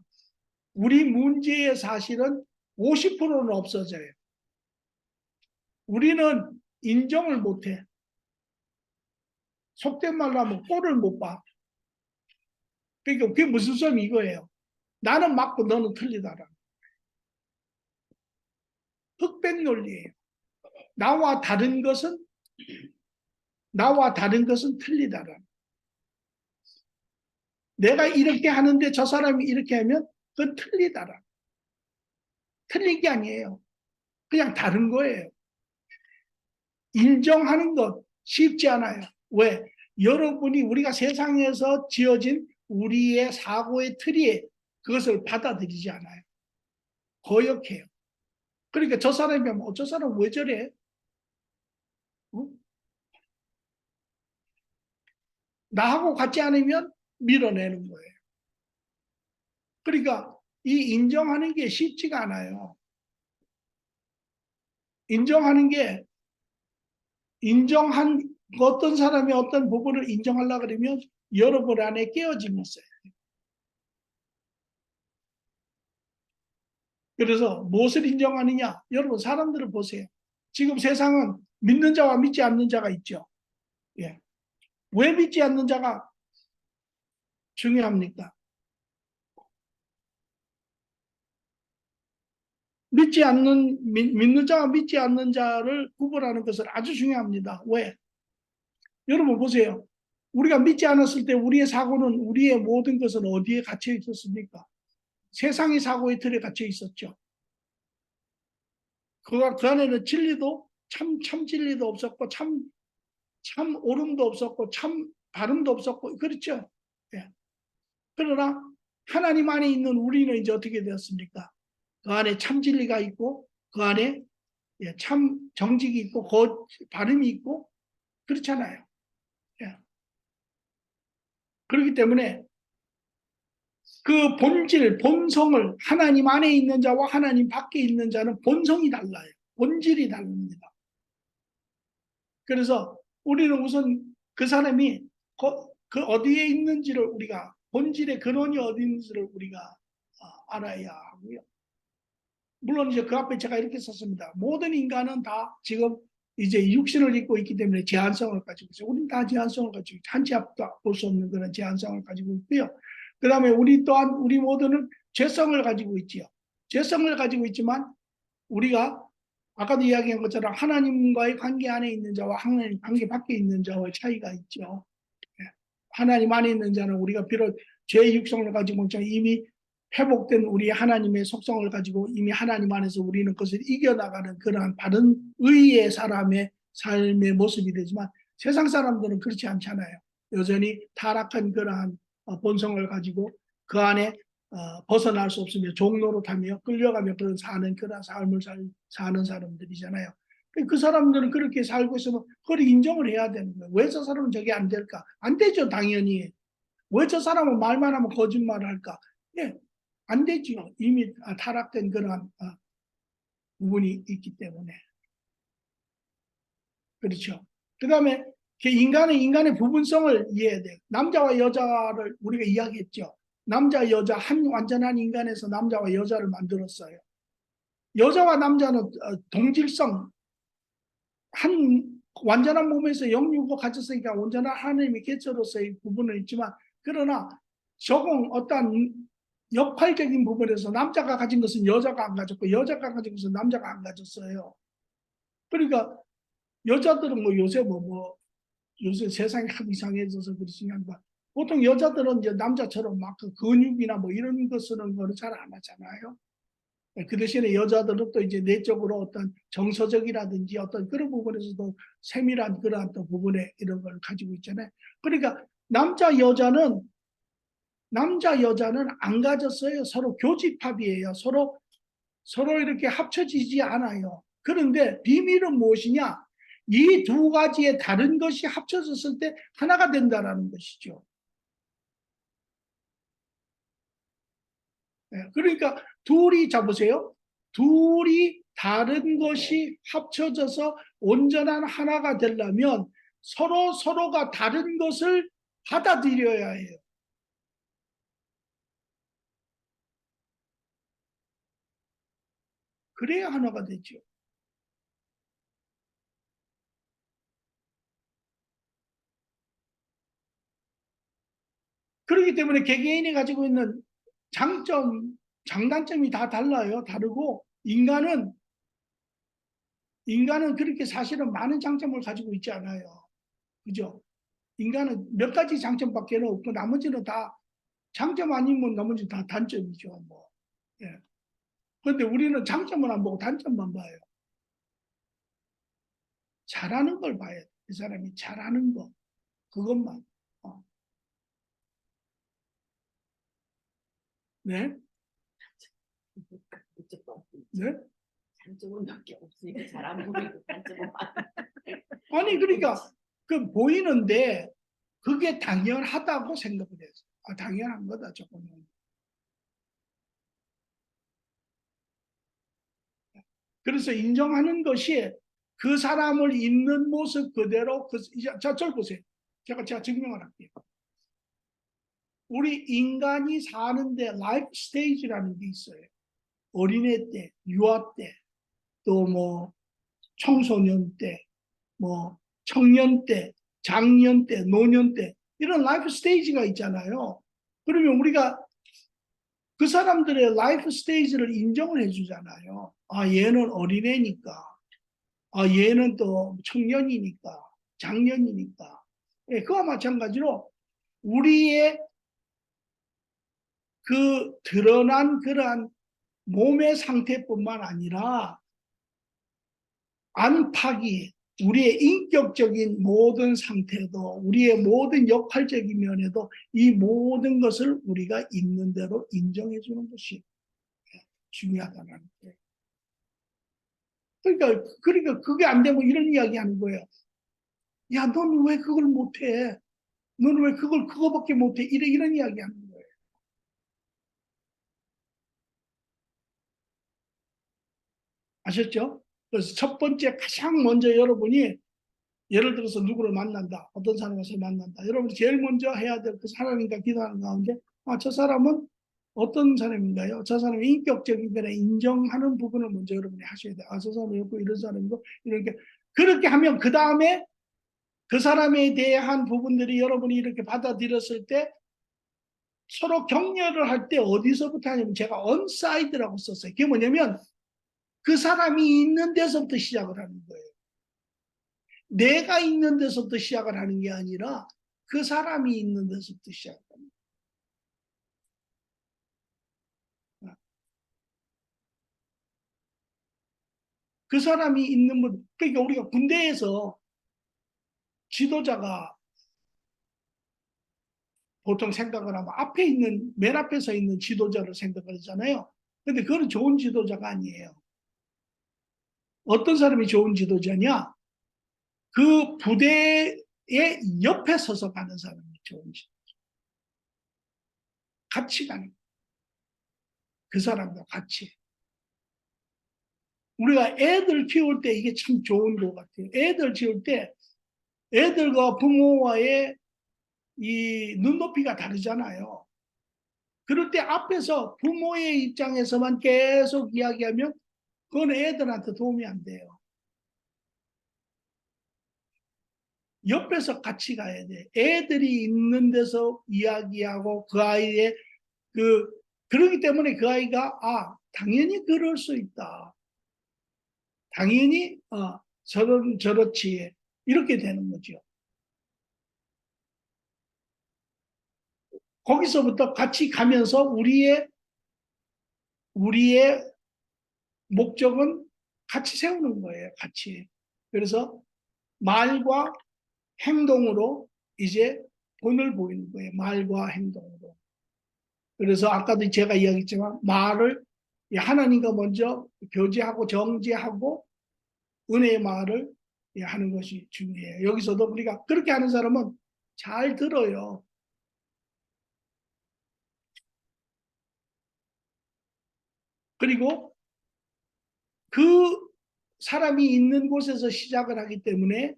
우리 문제의 사실은 50%는 없어져요. 우리는 인정을 못해. 속된 말로 하면 꼴을 못 봐. 그러니까 그게 무슨 소리 이거예요. 나는 맞고 너는 틀리다라. 흑백 논리예요. 나와 다른 것은 틀리다라. 내가 이렇게 하는데 저 사람이 이렇게 하면 그건 틀리다라. 틀린 게 아니에요. 그냥 다른 거예요. 인정하는 것 쉽지 않아요. 왜? 여러분이 우리가 세상에서 지어진 우리의 사고의 틀이 그것을 받아들이지 않아요. 거역해요. 그러니까 저 사람이 저 사람 왜 저래? 어? 나하고 같지 않으면 밀어내는 거예요. 그러니까 이 인정하는 게 쉽지가 않아요. 인정하는 게 인정한 어떤 사람이 어떤 부분을 인정하려고 그러면 여러분 안에 깨어짐이 있어요. 그래서 무엇을 인정하느냐? 여러분 사람들을 보세요. 지금 세상은 믿는 자와 믿지 않는 자가 있죠. 예. 왜 믿지 않는 자가 중요합니까? 믿는 자와 믿지 않는 자를 구분하는 것은 아주 중요합니다. 왜? 여러분 보세요. 우리가 믿지 않았을 때 우리의 사고는 우리의 모든 것은 어디에 갇혀 있었습니까? 세상의 사고의 틀에 갇혀 있었죠. 그 안에는 진리도 참 진리도 없었고 참 옳음도 없었고 참 바름도 없었고 그렇죠. 예. 그러나 하나님 안에 있는 우리는 이제 어떻게 되었습니까? 그 안에 참 진리가 있고 그 안에 참 정직이 있고 바름이 있고 그렇잖아요. 예. 그렇기 때문에 그 본질, 본성을 하나님 안에 있는 자와 하나님 밖에 있는 자는 본성이 달라요. 본질이 다릅니다. 그래서 우리는 우선 그 사람이 그 어디에 있는지를 우리가 본질의 근원이 어디 있는지를 우리가 알아야 하고요. 물론 이제 그 앞에 제가 이렇게 썼습니다. 모든 인간은 다 지금 이제 육신을 입고 있기 때문에 제한성을 가지고 있어요. 우리는 다 제한성을 가지고 있죠. 한치 앞도 볼 수 없는 그런 제한성을 가지고 있고요. 그 다음에 우리 또한 우리 모두는 죄성을 가지고 있지요. 죄성을 가지고 있지만 우리가 아까도 이야기한 것처럼 하나님과의 관계 안에 있는 자와 하나님 관계 밖에 있는 자와의 차이가 있죠. 하나님 안에 있는 자는 우리가 비록 죄의 육성을 가지고 이미 회복된 우리 하나님의 속성을 가지고 이미 하나님 안에서 우리는 그것을 이겨나가는 그러한 바른 의의 사람의 삶의 모습이 되지만 세상 사람들은 그렇지 않잖아요. 여전히 타락한 그러한 본성을 가지고 그 안에 벗어날 수 없으며 종노릇하며 끌려가며 사는 그런 삶을 사는 사람들이잖아요. 그 사람들은 그렇게 살고 있으면 그걸 인정을 해야 되는 거예요. 왜 저 사람은 저게 안 될까? 안 되죠, 당연히. 왜 저 사람은 말만 하면 거짓말을 할까? 예, 안 되죠. 이미 타락된 그런 부분이 있기 때문에. 그렇죠. 그 다음에 인간의 부분성을 이해해야 돼요. 남자와 여자를 우리가 이야기했죠. 남자, 여자, 한 완전한 인간에서 남자와 여자를 만들었어요. 여자와 남자는 동질성, 한 완전한 몸에서 영육을 가졌으니까 온전한 하나님의 개체로서의 부분은 있지만 그러나 적응 어떠한 역할적인 부분에서 남자가 가진 것은 여자가 안 가졌고 여자가 가진 것은 남자가 안 가졌어요. 그러니까 여자들은 뭐 요새 요새 세상이 하도 이상해져서 그렇지만 보통 여자들은 이제 남자처럼 막 그 근육이나 뭐 이런 거 쓰는 거를 잘 안 하잖아요. 그 대신에 여자들은 또 이제 내적으로 어떤 정서적이라든지 어떤 그런 부분에서도 세밀한 그러한 또 부분에 이런 걸 가지고 있잖아요. 그러니까 남자 여자는 안 가졌어요. 서로 교집합이에요. 서로 이렇게 합쳐지지 않아요. 그런데 비밀은 무엇이냐? 이 두 가지의 다른 것이 합쳐졌을 때 하나가 된다라는 것이죠. 그러니까 둘이 잡으세요. 둘이 다른 것이 합쳐져서 온전한 하나가 되려면 서로가 다른 것을 받아들여야 해요. 그래야 하나가 되죠. 그렇기 때문에 개개인이 가지고 있는 장단점이 다 달라요. 다르고 인간은 그렇게 사실은 많은 장점을 가지고 있지 않아요. 그죠? 인간은 몇 가지 장점밖에 없고 나머지는 다 장점 아니면 나머지 다 단점이죠. 뭐. 예. 그런데 우리는 장점을 안 보고 단점만 봐요. 잘하는 걸 봐야 돼. 그 사람이 잘하는 거. 그것만. 어. 네? 네? 장점은 몇 개 없으니까 잘 안 보이고 단점은 아니, 그러니까 그 보이는데 그게 당연하다고 생각을 해서. 아, 당연한 거다, 조금은. 그래서 인정하는 것이 그 사람을 있는 모습 그대로 저를 보세요. 제가 증명을 할게요. 우리 인간이 사는데 라이프 스테이지라는 게 있어요. 어린애 때, 유아 때, 또 뭐 청소년 때, 뭐 청년 때, 장년 때, 노년 때 이런 라이프 스테이지가 있잖아요. 그러면 우리가 그 사람들의 라이프 스테이지를 인정을 해주잖아요. 아, 얘는 어린애니까. 아, 얘는 또 청년이니까. 장년이니까. 예, 그와 마찬가지로 우리의 그 드러난 그러한 몸의 상태뿐만 아니라 안팎이 우리의 인격적인 모든 상태도 우리의 모든 역할적인 면에도 이 모든 것을 우리가 있는 대로 인정해 주는 것이 중요하다는 거예요. 그러니까 그게 안 되고 이런 이야기 하는 거예요. 야, 넌 왜 그걸 못해? 너는 왜 그거밖에 못해? 이런 이야기 하는 거예요. 아셨죠? 그래서 첫 번째 가장 먼저 여러분이 예를 들어서 누구를 만난다. 어떤 사람을 만난다. 여러분이 제일 먼저 해야 될 그 사람인가 기도하는 가운데 저 사람은 어떤 사람인가요? 저 사람의 인격적인 면에 인정하는 부분을 먼저 여러분이 하셔야 돼요. 저 사람이 없고 이런 사람이고 이렇게 그렇게 하면 그 다음에 그 사람에 대한 부분들이 여러분이 이렇게 받아들였을 때 서로 격려를 할 때 어디서부터 하냐면 제가 언사이드라고 썼어요. 그게 뭐냐면 그 사람이 있는 데서부터 시작을 하는 거예요. 내가 있는 데서부터 시작을 하는 게 아니라 그 사람이 있는 데서부터 시작합니다. 그 사람이 있는 분, 그러니까 우리가 군대에서 지도자가 보통 생각을 하면 맨 앞에 서 있는 지도자를 생각을 하잖아요. 근데 그건 좋은 지도자가 아니에요. 어떤 사람이 좋은 지도자냐? 그 부대의 옆에 서서 가는 사람이 좋은 지도자. 같이 가는 그 사람과 같이. 우리가 애들 키울 때 이게 참 좋은 것 같아요. 애들 키울 때 애들과 부모와의 이 눈높이가 다르잖아요. 그럴 때 앞에서 부모의 입장에서만 계속 이야기하면 그건 애들한테 도움이 안 돼요. 옆에서 같이 가야 돼. 애들이 있는 데서 이야기하고 그 아이의 그 그렇기 때문에 그 아이가 당연히 그럴 수 있다. 당연히 저렇지 이렇게 되는 거죠. 거기서부터 같이 가면서 우리의 목적은 같이 세우는 거예요. 같이. 그래서 말과 행동으로 이제 본을 보이는 거예요. 말과 행동으로. 그래서 아까도 제가 이야기했지만 말을 하나님과 먼저 교제하고 정제하고 은혜의 말을 하는 것이 중요해요. 여기서도 우리가 그렇게 하는 사람은 잘 들어요. 그리고 그 사람이 있는 곳에서 시작을 하기 때문에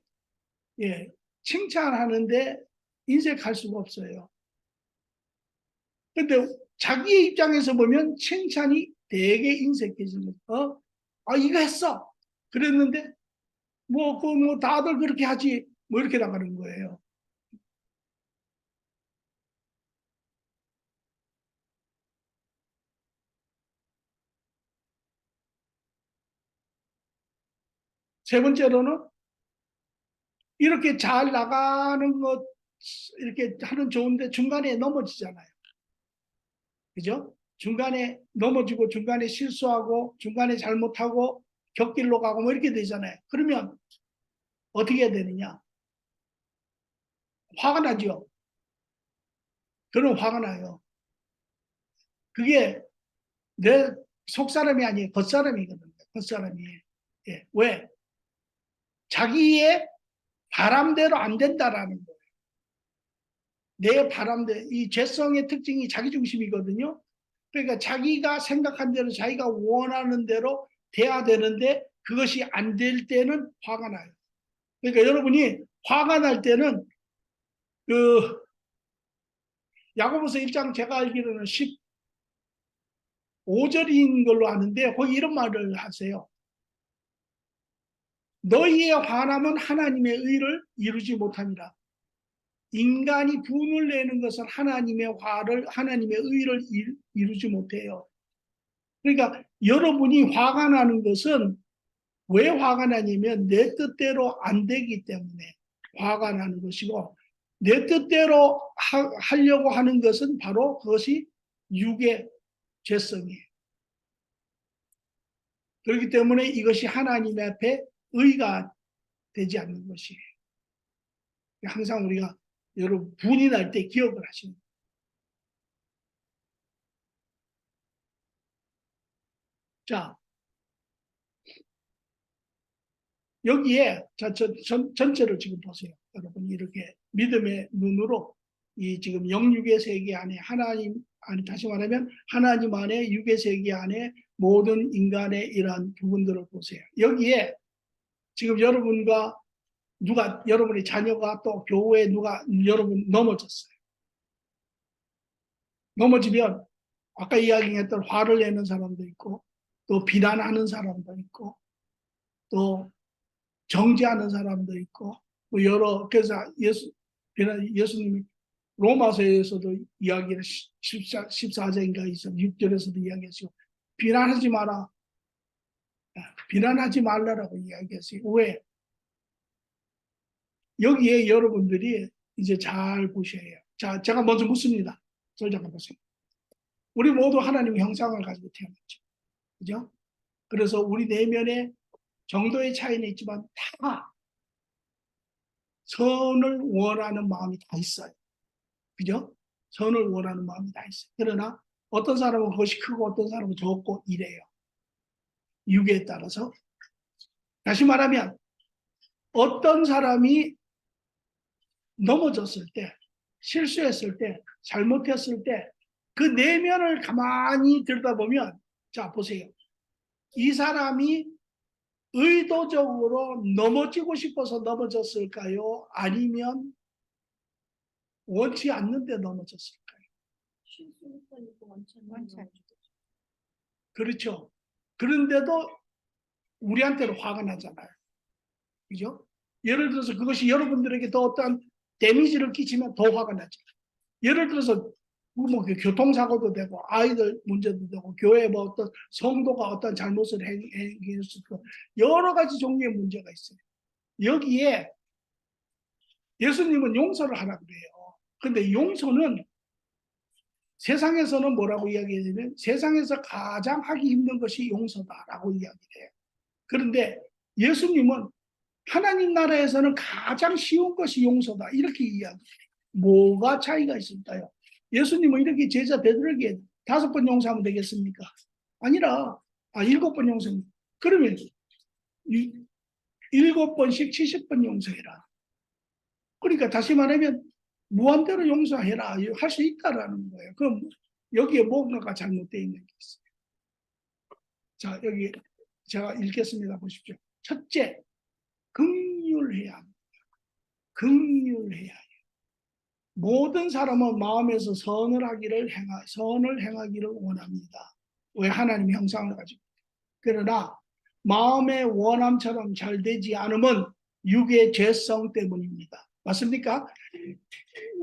칭찬하는데 인색할 수가 없어요. 근데 자기의 입장에서 보면 칭찬이 되게 인색해지는 거. 이거 했어. 그랬는데 뭐 다들 그렇게 하지. 뭐 이렇게 나가는 거예요. 세 번째로는 이렇게 잘 나가는 것 이렇게 하는 좋은데 중간에 넘어지잖아요. 그죠? 중간에 넘어지고 중간에 실수하고 중간에 잘못하고 곁길로 가고 뭐 이렇게 되잖아요. 그러면 어떻게 해야 되느냐? 화가 나죠. 그럼 화가 나요. 그게 내 속사람이 아니에요. 겉사람이거든요. 겉사람이. 왜? 자기의 바람대로 안 된다라는 거예요. 내 바람대로. 이 죄성의 특징이 자기중심이거든요. 그러니까 자기가 생각한 대로 자기가 원하는 대로 돼야 되는데 그것이 안 될 때는 화가 나요. 그러니까 여러분이 화가 날 때는 그 야고보서 1장 제가 알기로는 15절인 걸로 아는데 거기 이런 말을 하세요. 너희의 화남은 하나님의 의를 이루지 못합니다. 인간이 분을 내는 것은 하나님의 의를 이루지 못해요. 그러니까 여러분이 화가 나는 것은 왜 화가 나냐면 내 뜻대로 안 되기 때문에 화가 나는 것이고 내 뜻대로 하려고 하는 것은 바로 그것이 육의 죄성이에요. 그렇기 때문에 이것이 하나님 앞에 의가 되지 않는 것이에요. 항상 우리가 여러분 분이 날 때 기억을 하시는 거예요. 자, 여기에 전체를 지금 보세요. 여러분 이렇게 믿음의 눈으로 이 지금 영육의 세계 안에 다시 말하면 하나님 안에 육의 세계 안에 모든 인간의 이러한 부분들을 보세요. 여기에 지금 여러분의 자녀가 또 교회에 여러분 넘어졌어요. 넘어지면 아까 이야기했던 화를 내는 사람도 있고 또 비난하는 사람도 있고 또 정죄하는 사람도 있고 뭐 그래서 예수님이 로마서에서도 이야기를 14장인가 있어 6절에서도 이야기했어요. 비난하지 마라. 비난하지 말라라고 이야기했어요. 왜? 여기에 여러분들이 이제 잘 보셔야 해요. 자, 제가 먼저 묻습니다. 잠깐 보세요. 우리 모두 하나님의 형상을 가지고 태어났죠. 그죠? 그래서 우리 내면에 정도의 차이는 있지만 다 선을 원하는 마음이 다 있어요. 그죠? 선을 원하는 마음이 다 있어요. 그러나 어떤 사람은 그것이 크고 어떤 사람은 적고 이래요. 육에 따라서. 다시 말하면 어떤 사람이 넘어졌을 때, 실수했을 때, 잘못했을 때 그 내면을 가만히 들여다보면 자 보세요. 이 사람이 의도적으로 넘어지고 싶어서 넘어졌을까요? 아니면 원치 않는데 넘어졌을까요? 그렇죠. 그런데도 우리한테는 화가 나잖아요. 그죠? 예를 들어서 그것이 여러분들에게 더 어떠한 데미지를 끼치면 더 화가 나죠. 예를 들어서 뭐 교통사고도 되고 아이들 문제도 되고 교회 뭐 어떤 성도가 어떤 잘못을 행했을 거 여러 가지 종류의 문제가 있어요. 여기에 예수님은 용서를 하라 그래요. 근데 용서는 세상에서는 뭐라고 이야기하냐면 세상에서 가장 하기 힘든 것이 용서다라고 이야기해요. 그런데 예수님은 하나님 나라에서는 가장 쉬운 것이 용서다 이렇게 이야기해요. 뭐가 차이가 있을까요? 예수님은 이렇게 제자 베드로에게 5번 용서하면 되겠습니까? 아니라 7번 용서. 그러면 7번씩 70번 용서해라. 그러니까 다시 말하면 무한대로 용서해라 할 수 있다라는 거예요. 그럼 여기에 뭔가가 잘못되어 있는 게 있어요. 자, 여기 제가 읽겠습니다. 보십시오. 첫째, 긍휼해야 합니다. 긍휼해야 해요. 모든 사람은 마음에서 선을 행하기를 원합니다. 왜? 하나님의 형상을 가지고. 그러나 마음의 원함처럼 잘 되지 않으면 육의 죄성 때문입니다. 맞습니까?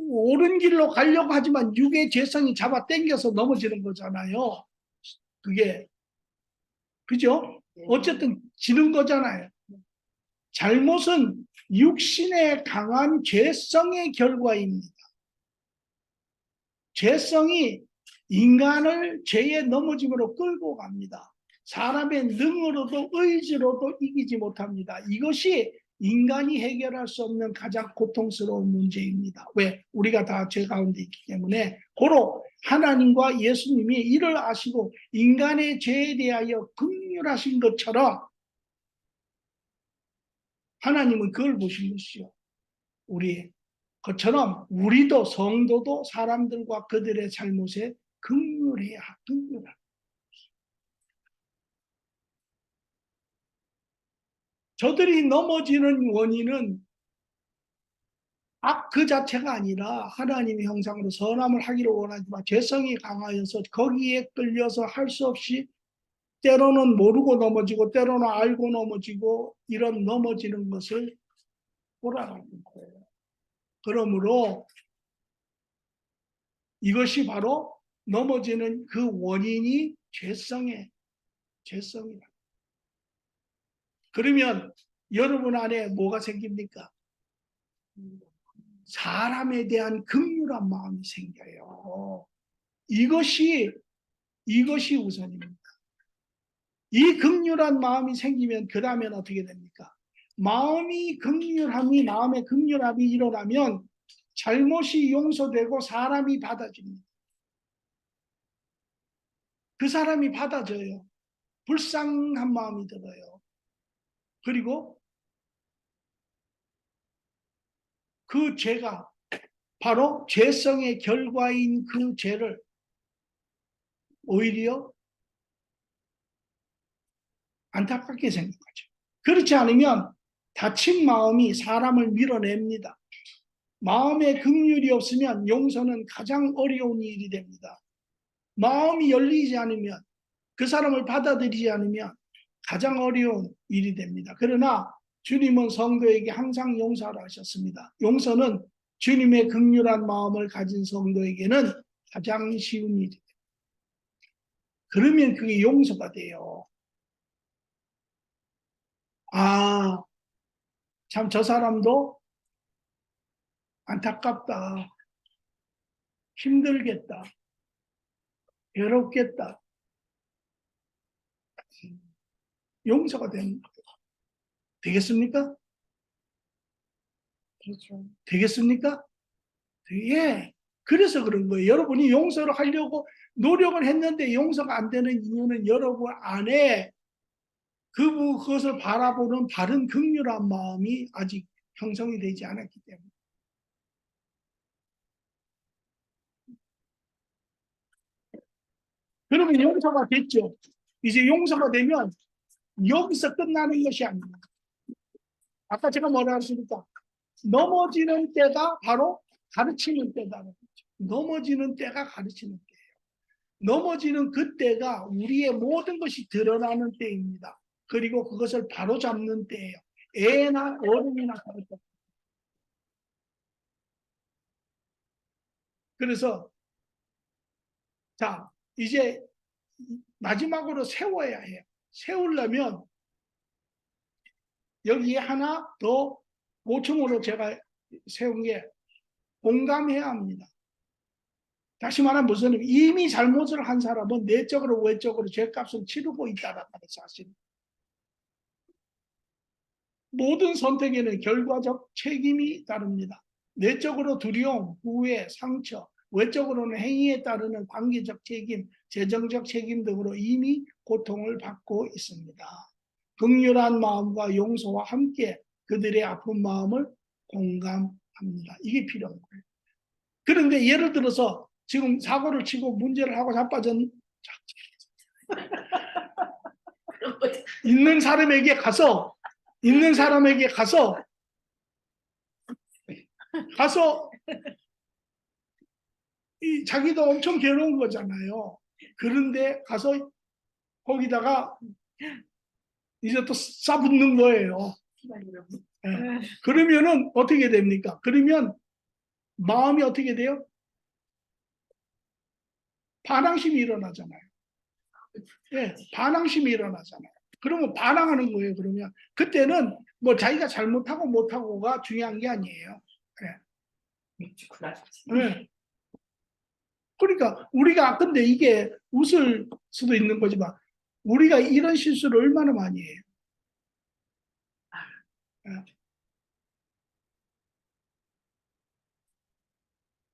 옳은 길로 가려고 하지만 육의 죄성이 잡아 당겨서 넘어지는 거잖아요. 그게 그죠? 어쨌든 지는 거잖아요. 잘못은 육신의 강한 죄성의 결과입니다. 죄성이 인간을 죄의 넘어짐으로 끌고 갑니다. 사람의 능으로도 의지로도 이기지 못합니다. 이것이 인간이 해결할 수 없는 가장 고통스러운 문제입니다. 왜? 우리가 다 죄 가운데 있기 때문에 고로 하나님과 예수님이 이를 아시고 인간의 죄에 대하여 긍휼하신 것처럼 하나님은 그걸 보신 것이요. 우리 그처럼 우리도 성도도 사람들과 그들의 잘못에 긍휼해야 긍휼하. 저들이 넘어지는 원인은 악 그 자체가 아니라 하나님의 형상으로 선함을 하기를 원하지만 죄성이 강하여서 거기에 끌려서 할 수 없이 때로는 모르고 넘어지고 때로는 알고 넘어지고 이런 넘어지는 것을 보라는 거예요. 그러므로 이것이 바로 넘어지는 그 원인이 죄성이다. 그러면 여러분 안에 뭐가 생깁니까? 사람에 대한 긍휼한 마음이 생겨요. 이것이 우선입니다. 이 긍휼한 마음이 생기면 그 다음엔 어떻게 됩니까? 마음에 긍휼함이 일어나면 잘못이 용서되고 사람이 받아집니다. 그 사람이 받아져요. 불쌍한 마음이 들어요. 그리고 그 죄가 바로 죄성의 결과인 그 죄를 오히려 안타깝게 생각하죠. 그렇지 않으면 다친 마음이 사람을 밀어냅니다. 마음에 긍휼이 없으면 용서는 가장 어려운 일이 됩니다. 마음이 열리지 않으면 그 사람을 받아들이지 않으면 가장 어려운 일이 됩니다. 그러나 주님은 성도에게 항상 용서를 하셨습니다. 용서는 주님의 긍휼한 마음을 가진 성도에게는 가장 쉬운 일이에요. 그러면 그게 용서가 돼요. 아, 참 저 사람도 안타깝다. 힘들겠다. 괴롭겠다. 용서가 되는 거예요. 되겠습니까? 그렇죠. 되겠습니까? 예. 그래서 그런 거예요. 여러분이 용서를 하려고 노력을 했는데 용서가 안 되는 이유는 여러분 안에 그것을 바라보는 바른 긍휼한 마음이 아직 형성이 되지 않았기 때문에. 그러면 용서가 됐죠. 이제 용서가 되면 여기서 끝나는 것이 아닙니다. 아까 제가 뭐라 했습니까? 넘어지는 때가 바로 가르치는 때다. 넘어지는 때가 가르치는 때예요. 넘어지는 그때가 우리의 모든 것이 드러나는 때입니다. 그리고 그것을 바로잡는 때예요. 애나 어른이나 가르쳐. 그래서 자, 이제 마지막으로 세워야 해요. 세우려면 여기에 하나 더 보충으로 제가 세운 게 공감해야 합니다. 다시 말하면 무슨 의미? 이미 잘못을 한 사람은 내적으로 외적으로 죄값을 치르고 있다는 사실. 모든 선택에는 결과적 책임이 따릅니다. 내적으로 두려움, 후회, 상처, 외적으로는 행위에 따르는 관계적 책임, 재정적 책임 등으로 이미 고통을 받고 있습니다. 긍휼한 마음과 용서와 함께 그들의 아픈 마음을 공감합니다. 이게 필요한 거예요. 그런데 예를 들어서 지금 사고를 치고 문제를 하고 자빠진 있는 사람에게 가서 이 자기도 엄청 괴로운 거잖아요. 그런데 가서 거기다가 이제 또 싸붙는 거예요. 네. 그러면은 어떻게 됩니까? 그러면 마음이 어떻게 돼요? 반항심이 일어나잖아요. 네, 반항심이 일어나잖아요. 그러면 반항하는 거예요. 그러면 그때는 뭐 자기가 잘못하고 못하고가 중요한 게 아니에요. 네. 네. 그러니까 우리가 근데 이게 웃을 수도 있는 거지만 우리가 이런 실수를 얼마나 많이 해요.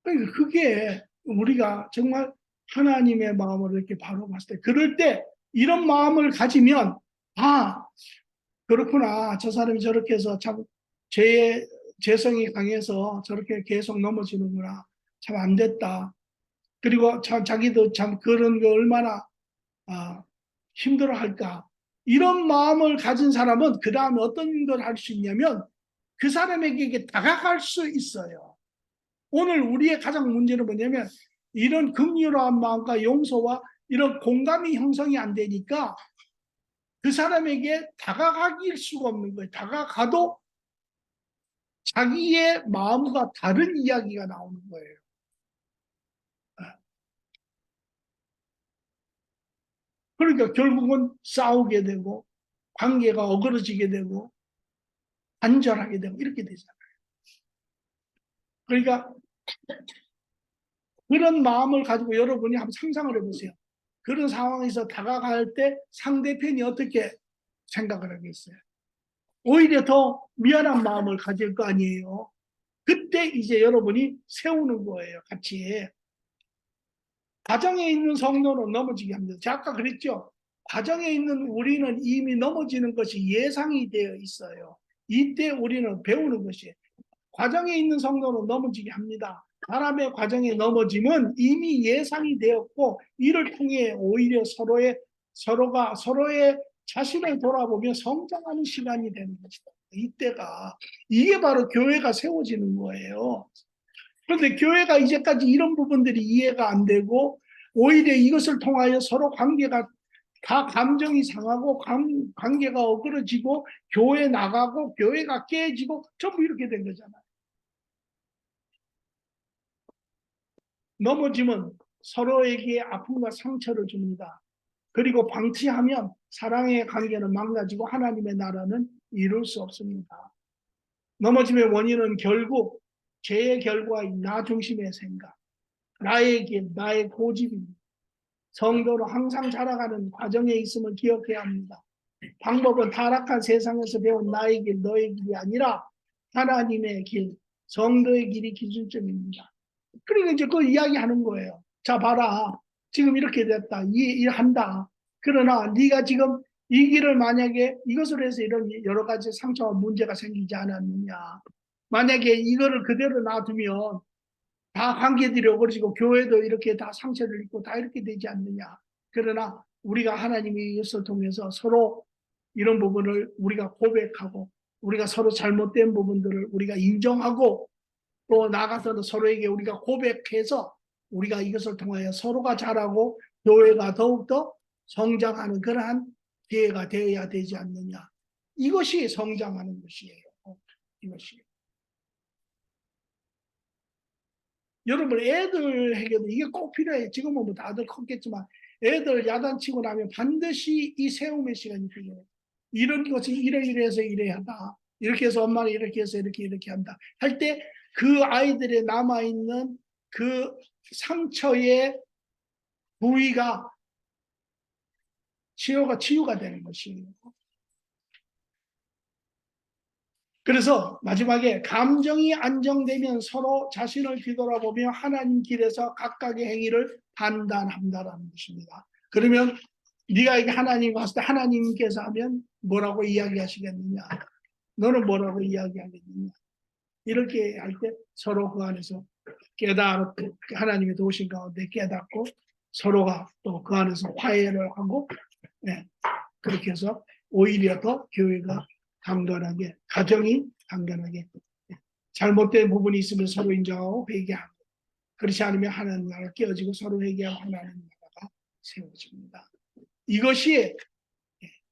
그러니까 그게 우리가 정말 하나님의 마음을 이렇게 바로 봤을 때 그럴 때 이런 마음을 가지면 아 그렇구나 저 사람이 저렇게 해서 참 죄성이 강해서 저렇게 계속 넘어지는구나 참 안 됐다. 그리고 참 자기도 참 그런 거 얼마나 힘들어할까. 이런 마음을 가진 사람은 그 다음에 어떤 걸 할 수 있냐면 그 사람에게 다가갈 수 있어요. 오늘 우리의 가장 문제는 뭐냐면 이런 긍휼한 마음과 용서와 이런 공감이 형성이 안 되니까 그 사람에게 다가가길 수가 없는 거예요. 다가가도 자기의 마음과 다른 이야기가 나오는 거예요. 그러니까 결국은 싸우게 되고 관계가 어그러지게 되고 단절하게 되고 이렇게 되잖아요. 그러니까 그런 마음을 가지고 여러분이 한번 상상을 해보세요. 그런 상황에서 다가갈 때 상대편이 어떻게 생각을 하겠어요? 오히려 더 미안한 마음을 가질 거 아니에요. 그때 이제 여러분이 세우는 거예요. 같이. 가정에 있는 성도는 넘어지게 합니다. 제가 아까 그랬죠. 가정에 있는 우리는 이미 넘어지는 것이 예상이 되어 있어요. 이때 우리는 배우는 것이에요. 과정에 있는 성도는 넘어지게 합니다. 사람의 과정에 넘어짐은 이미 예상이 되었고 이를 통해 오히려 서로가 서로의 자신을 돌아보며 성장하는 시간이 되는 것이다. 이때가 이게 바로 교회가 세워지는 거예요. 그런데 교회가 이제까지 이런 부분들이 이해가 안 되고 오히려 이것을 통하여 서로 관계가 다 감정이 상하고 관계가 어그러지고 교회 나가고 교회가 깨지고 전부 이렇게 된 거잖아요. 넘어지면 서로에게 아픔과 상처를 줍니다. 그리고 방치하면 사랑의 관계는 망가지고 하나님의 나라는 이룰 수 없습니다. 넘어짐의 원인은 결국 죄의 결과인 나 중심의 생각, 나의 길, 나의 고집입니다. 성도로 항상 자라가는 과정에 있음을 기억해야 합니다. 방법은 타락한 세상에서 배운 나의 길, 너의 길이 아니라 하나님의 길, 성도의 길이 기준점입니다. 그러니까 이제 그 이야기하는 거예요. 자, 봐라. 지금 이렇게 됐다. 한다. 그러나 네가 지금 이 길을 만약에 이것으로 해서 이런 여러 가지 상처와 문제가 생기지 않았느냐. 만약에 이거를 그대로 놔두면 다 관계들이 어그러지고 교회도 이렇게 다 상처를 입고 다 이렇게 되지 않느냐. 그러나 우리가 하나님의 이것을 통해서 서로 이런 부분을 우리가 고백하고 우리가 서로 잘못된 부분들을 우리가 인정하고 또 나가서는 서로에게 우리가 고백해서 우리가 이것을 통하여 서로가 자라고 교회가 더욱더 성장하는 그러한 기회가 되어야 되지 않느냐. 이것이 성장하는 것이에요. 이것이. 여러분 애들에게도 이게 꼭 필요해요. 지금은 뭐 다들 컸겠지만 애들 야단치고 나면 반드시 이 세움의 시간이 필요해요. 이런 것이 이래서 이래야 한다. 이렇게 해서 엄마는 이렇게 해서 이렇게 한다. 할 때 그 아이들의 남아있는 그 상처의 부위가 치유가 되는 것이에요. 그래서 마지막에 감정이 안정되면 서로 자신을 뒤돌아보며 하나님 길에서 각각의 행위를 판단한다라는 것입니다. 그러면 네가 이게 하나님 왔을 때 하나님께서 하면 뭐라고 이야기하시겠느냐? 너는 뭐라고 이야기하겠느냐? 이렇게 할 때 서로 그 안에서 깨닫고 하나님의 도우신 가운데 깨닫고 서로가 또 그 안에서 화해를 하고 네, 그렇게 해서 오히려 더 교회가 강건하게 가정이 강건하게 잘못된 부분이 있으면 서로 인정하고 회개하고 그렇지 않으면 하나님 나라 깨어지고 서로 회개하고 하나님 나라가 세워집니다. 이것이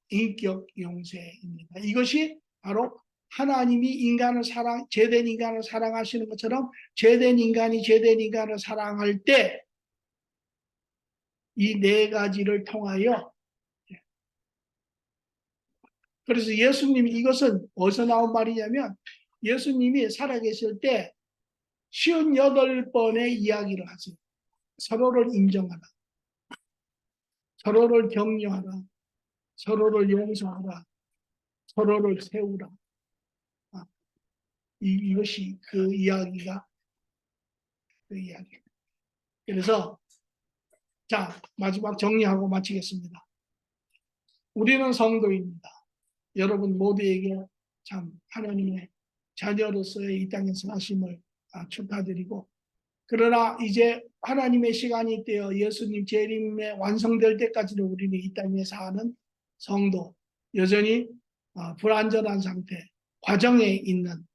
인격 용서입니다. 이것이 바로 하나님이 인간을 죄된 인간을 사랑하시는 것처럼 죄된 인간이 죄된 인간을 사랑할 때 이 네 가지를 통하여 그래서 예수님이 이것은 어디서 나온 말이냐면 예수님이 살아계실 때 58번의 이야기를 하세요. 서로를 인정하라. 서로를 격려하라. 서로를 용서하라. 서로를 세우라. 이것이 그 이야기가 그 이야기. 그래서 자 마지막 정리하고 마치겠습니다. 우리는 성도입니다. 여러분 모두에게 참 하나님의 자녀로서의 이 땅에서 하심을 축하드리고 그러나 이제 하나님의 시간이 되어 예수님 재림에 완성될 때까지는 우리는 이 땅에 사는 성도 여전히 불완전한 상태 과정에 있는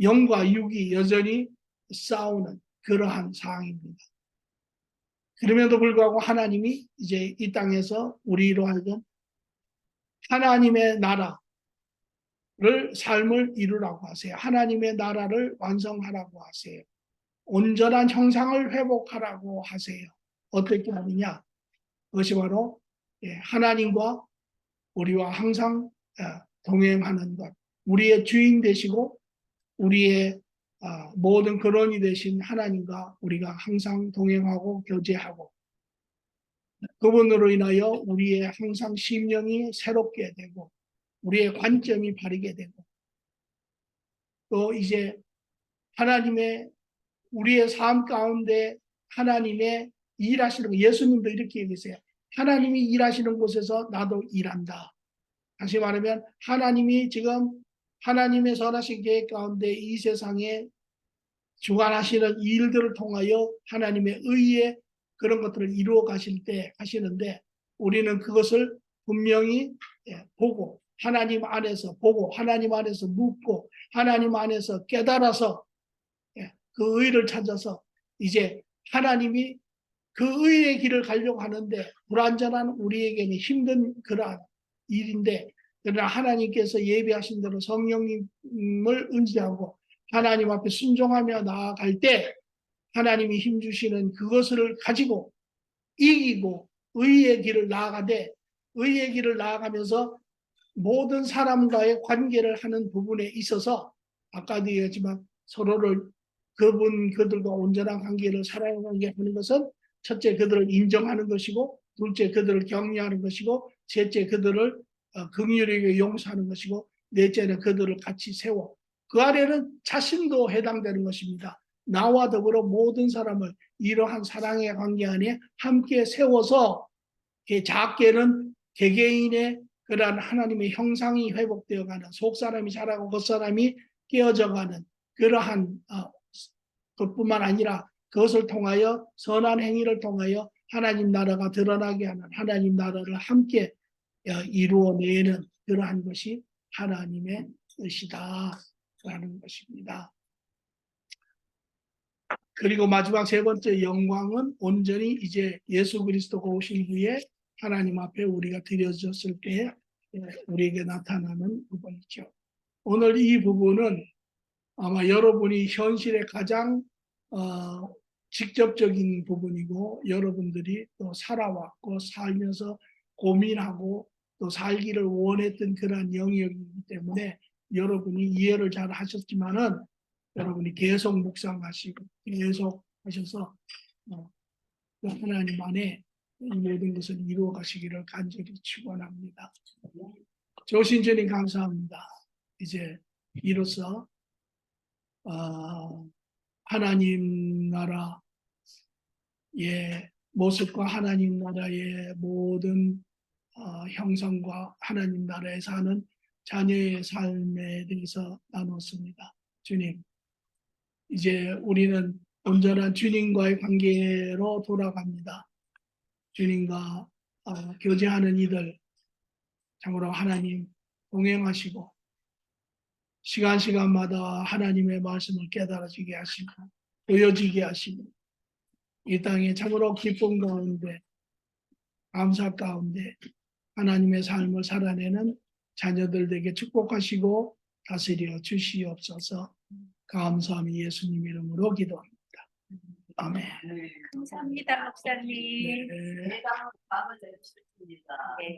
영과 육이 여전히 싸우는 그러한 상황입니다. 그럼에도 불구하고 하나님이 이제 이 땅에서 우리로 하여금 하나님의 나라를 삶을 이루라고 하세요. 하나님의 나라를 완성하라고 하세요. 온전한 형상을 회복하라고 하세요. 어떻게 하느냐? 그것이 바로 하나님과 우리와 항상 동행하는 것. 우리의 주인 되시고 우리의 모든 근원이 되신 하나님과 우리가 항상 동행하고 교제하고 그분으로 인하여 우리의 항상 심령이 새롭게 되고 우리의 관점이 바르게 되고 또 이제 하나님의 우리의 삶 가운데 하나님의 일하시는 거 예수님도 이렇게 얘기했어요. 하나님이 일하시는 곳에서 나도 일한다. 다시 말하면 하나님이 지금 하나님의 선하신 계획 가운데 이 세상에 주관하시는 일들을 통하여 하나님의 의의 그런 것들을 이루어 가실 때 하시는데 우리는 그것을 분명히 보고 하나님 안에서 보고 하나님 안에서 묻고 하나님 안에서 깨달아서 그 의를 찾아서 이제 하나님이 그 의의 길을 가려고 하는데 불완전한 우리에게는 힘든 그러한 일인데 그러나 하나님께서 예비하신 대로 성령님을 의지하고 하나님 앞에 순종하며 나아갈 때 하나님이 힘주시는 그것을 가지고 이기고 의의 길을 나아가되 의의 길을 나아가면서 모든 사람과의 관계를 하는 부분에 있어서 아까도 얘기했지만 서로를 그들과 온전한 관계를 사랑의 관계 하는 것은 첫째 그들을 인정하는 것이고 둘째 그들을 격려하는 것이고 셋째 그들을 긍휼하게 용서하는 것이고 넷째는 그들을 같이 세워 그 아래는 자신도 해당되는 것입니다. 나와 더불어 모든 사람을 이러한 사랑의 관계 안에 함께 세워서 작게는 개개인의 그러한 하나님의 형상이 회복되어가는 속사람이 자라고 겉사람이 깨어져가는 그러한 것뿐만 아니라 그것을 통하여 선한 행위를 통하여 하나님 나라가 드러나게 하는 하나님 나라를 함께 이루어내는 그러한 것이 하나님의 뜻이다 라는 것입니다. 그리고 마지막 세 번째 영광은 온전히 이제 예수 그리스도가 오신 후에 하나님 앞에 우리가 드려졌을 때 우리에게 나타나는 부분이죠. 오늘 이 부분은 아마 여러분이 현실에 가장 직접적인 부분이고 여러분들이 또 살아왔고 살면서 고민하고 또 살기를 원했던 그러한 영역이기 때문에 여러분이 이해를 잘 하셨지만은 여러분이 계속 묵상하시고 계속 하셔서 그 하나님 안에 이 모든 것을 이루어 가시기를 간절히 축원합니다. 좋으신 주님 감사합니다. 이제 이로써 하나님 나라의 모습과 하나님 나라의 모든 형상과 하나님 나라에 사는 자녀의 삶에 대해서 나눴습니다. 주님, 이제 우리는 온전한 주님과의 관계로 돌아갑니다. 주님과 교제하는 이들 참으로 하나님 동행하시고 시간마다 하나님의 말씀을 깨달아지게 하시고 보여지게 하시고 이 땅에 참으로 기쁨 가운데 감사 가운데 하나님의 삶을 살아내는 자녀들에게 축복하시고 다스려 주시옵소서. 감사함이 예수님 이름으로 기도합니다. 아멘. 감사합니다, 목사님. 네. 내가 마음을 내주셨습니다. 네.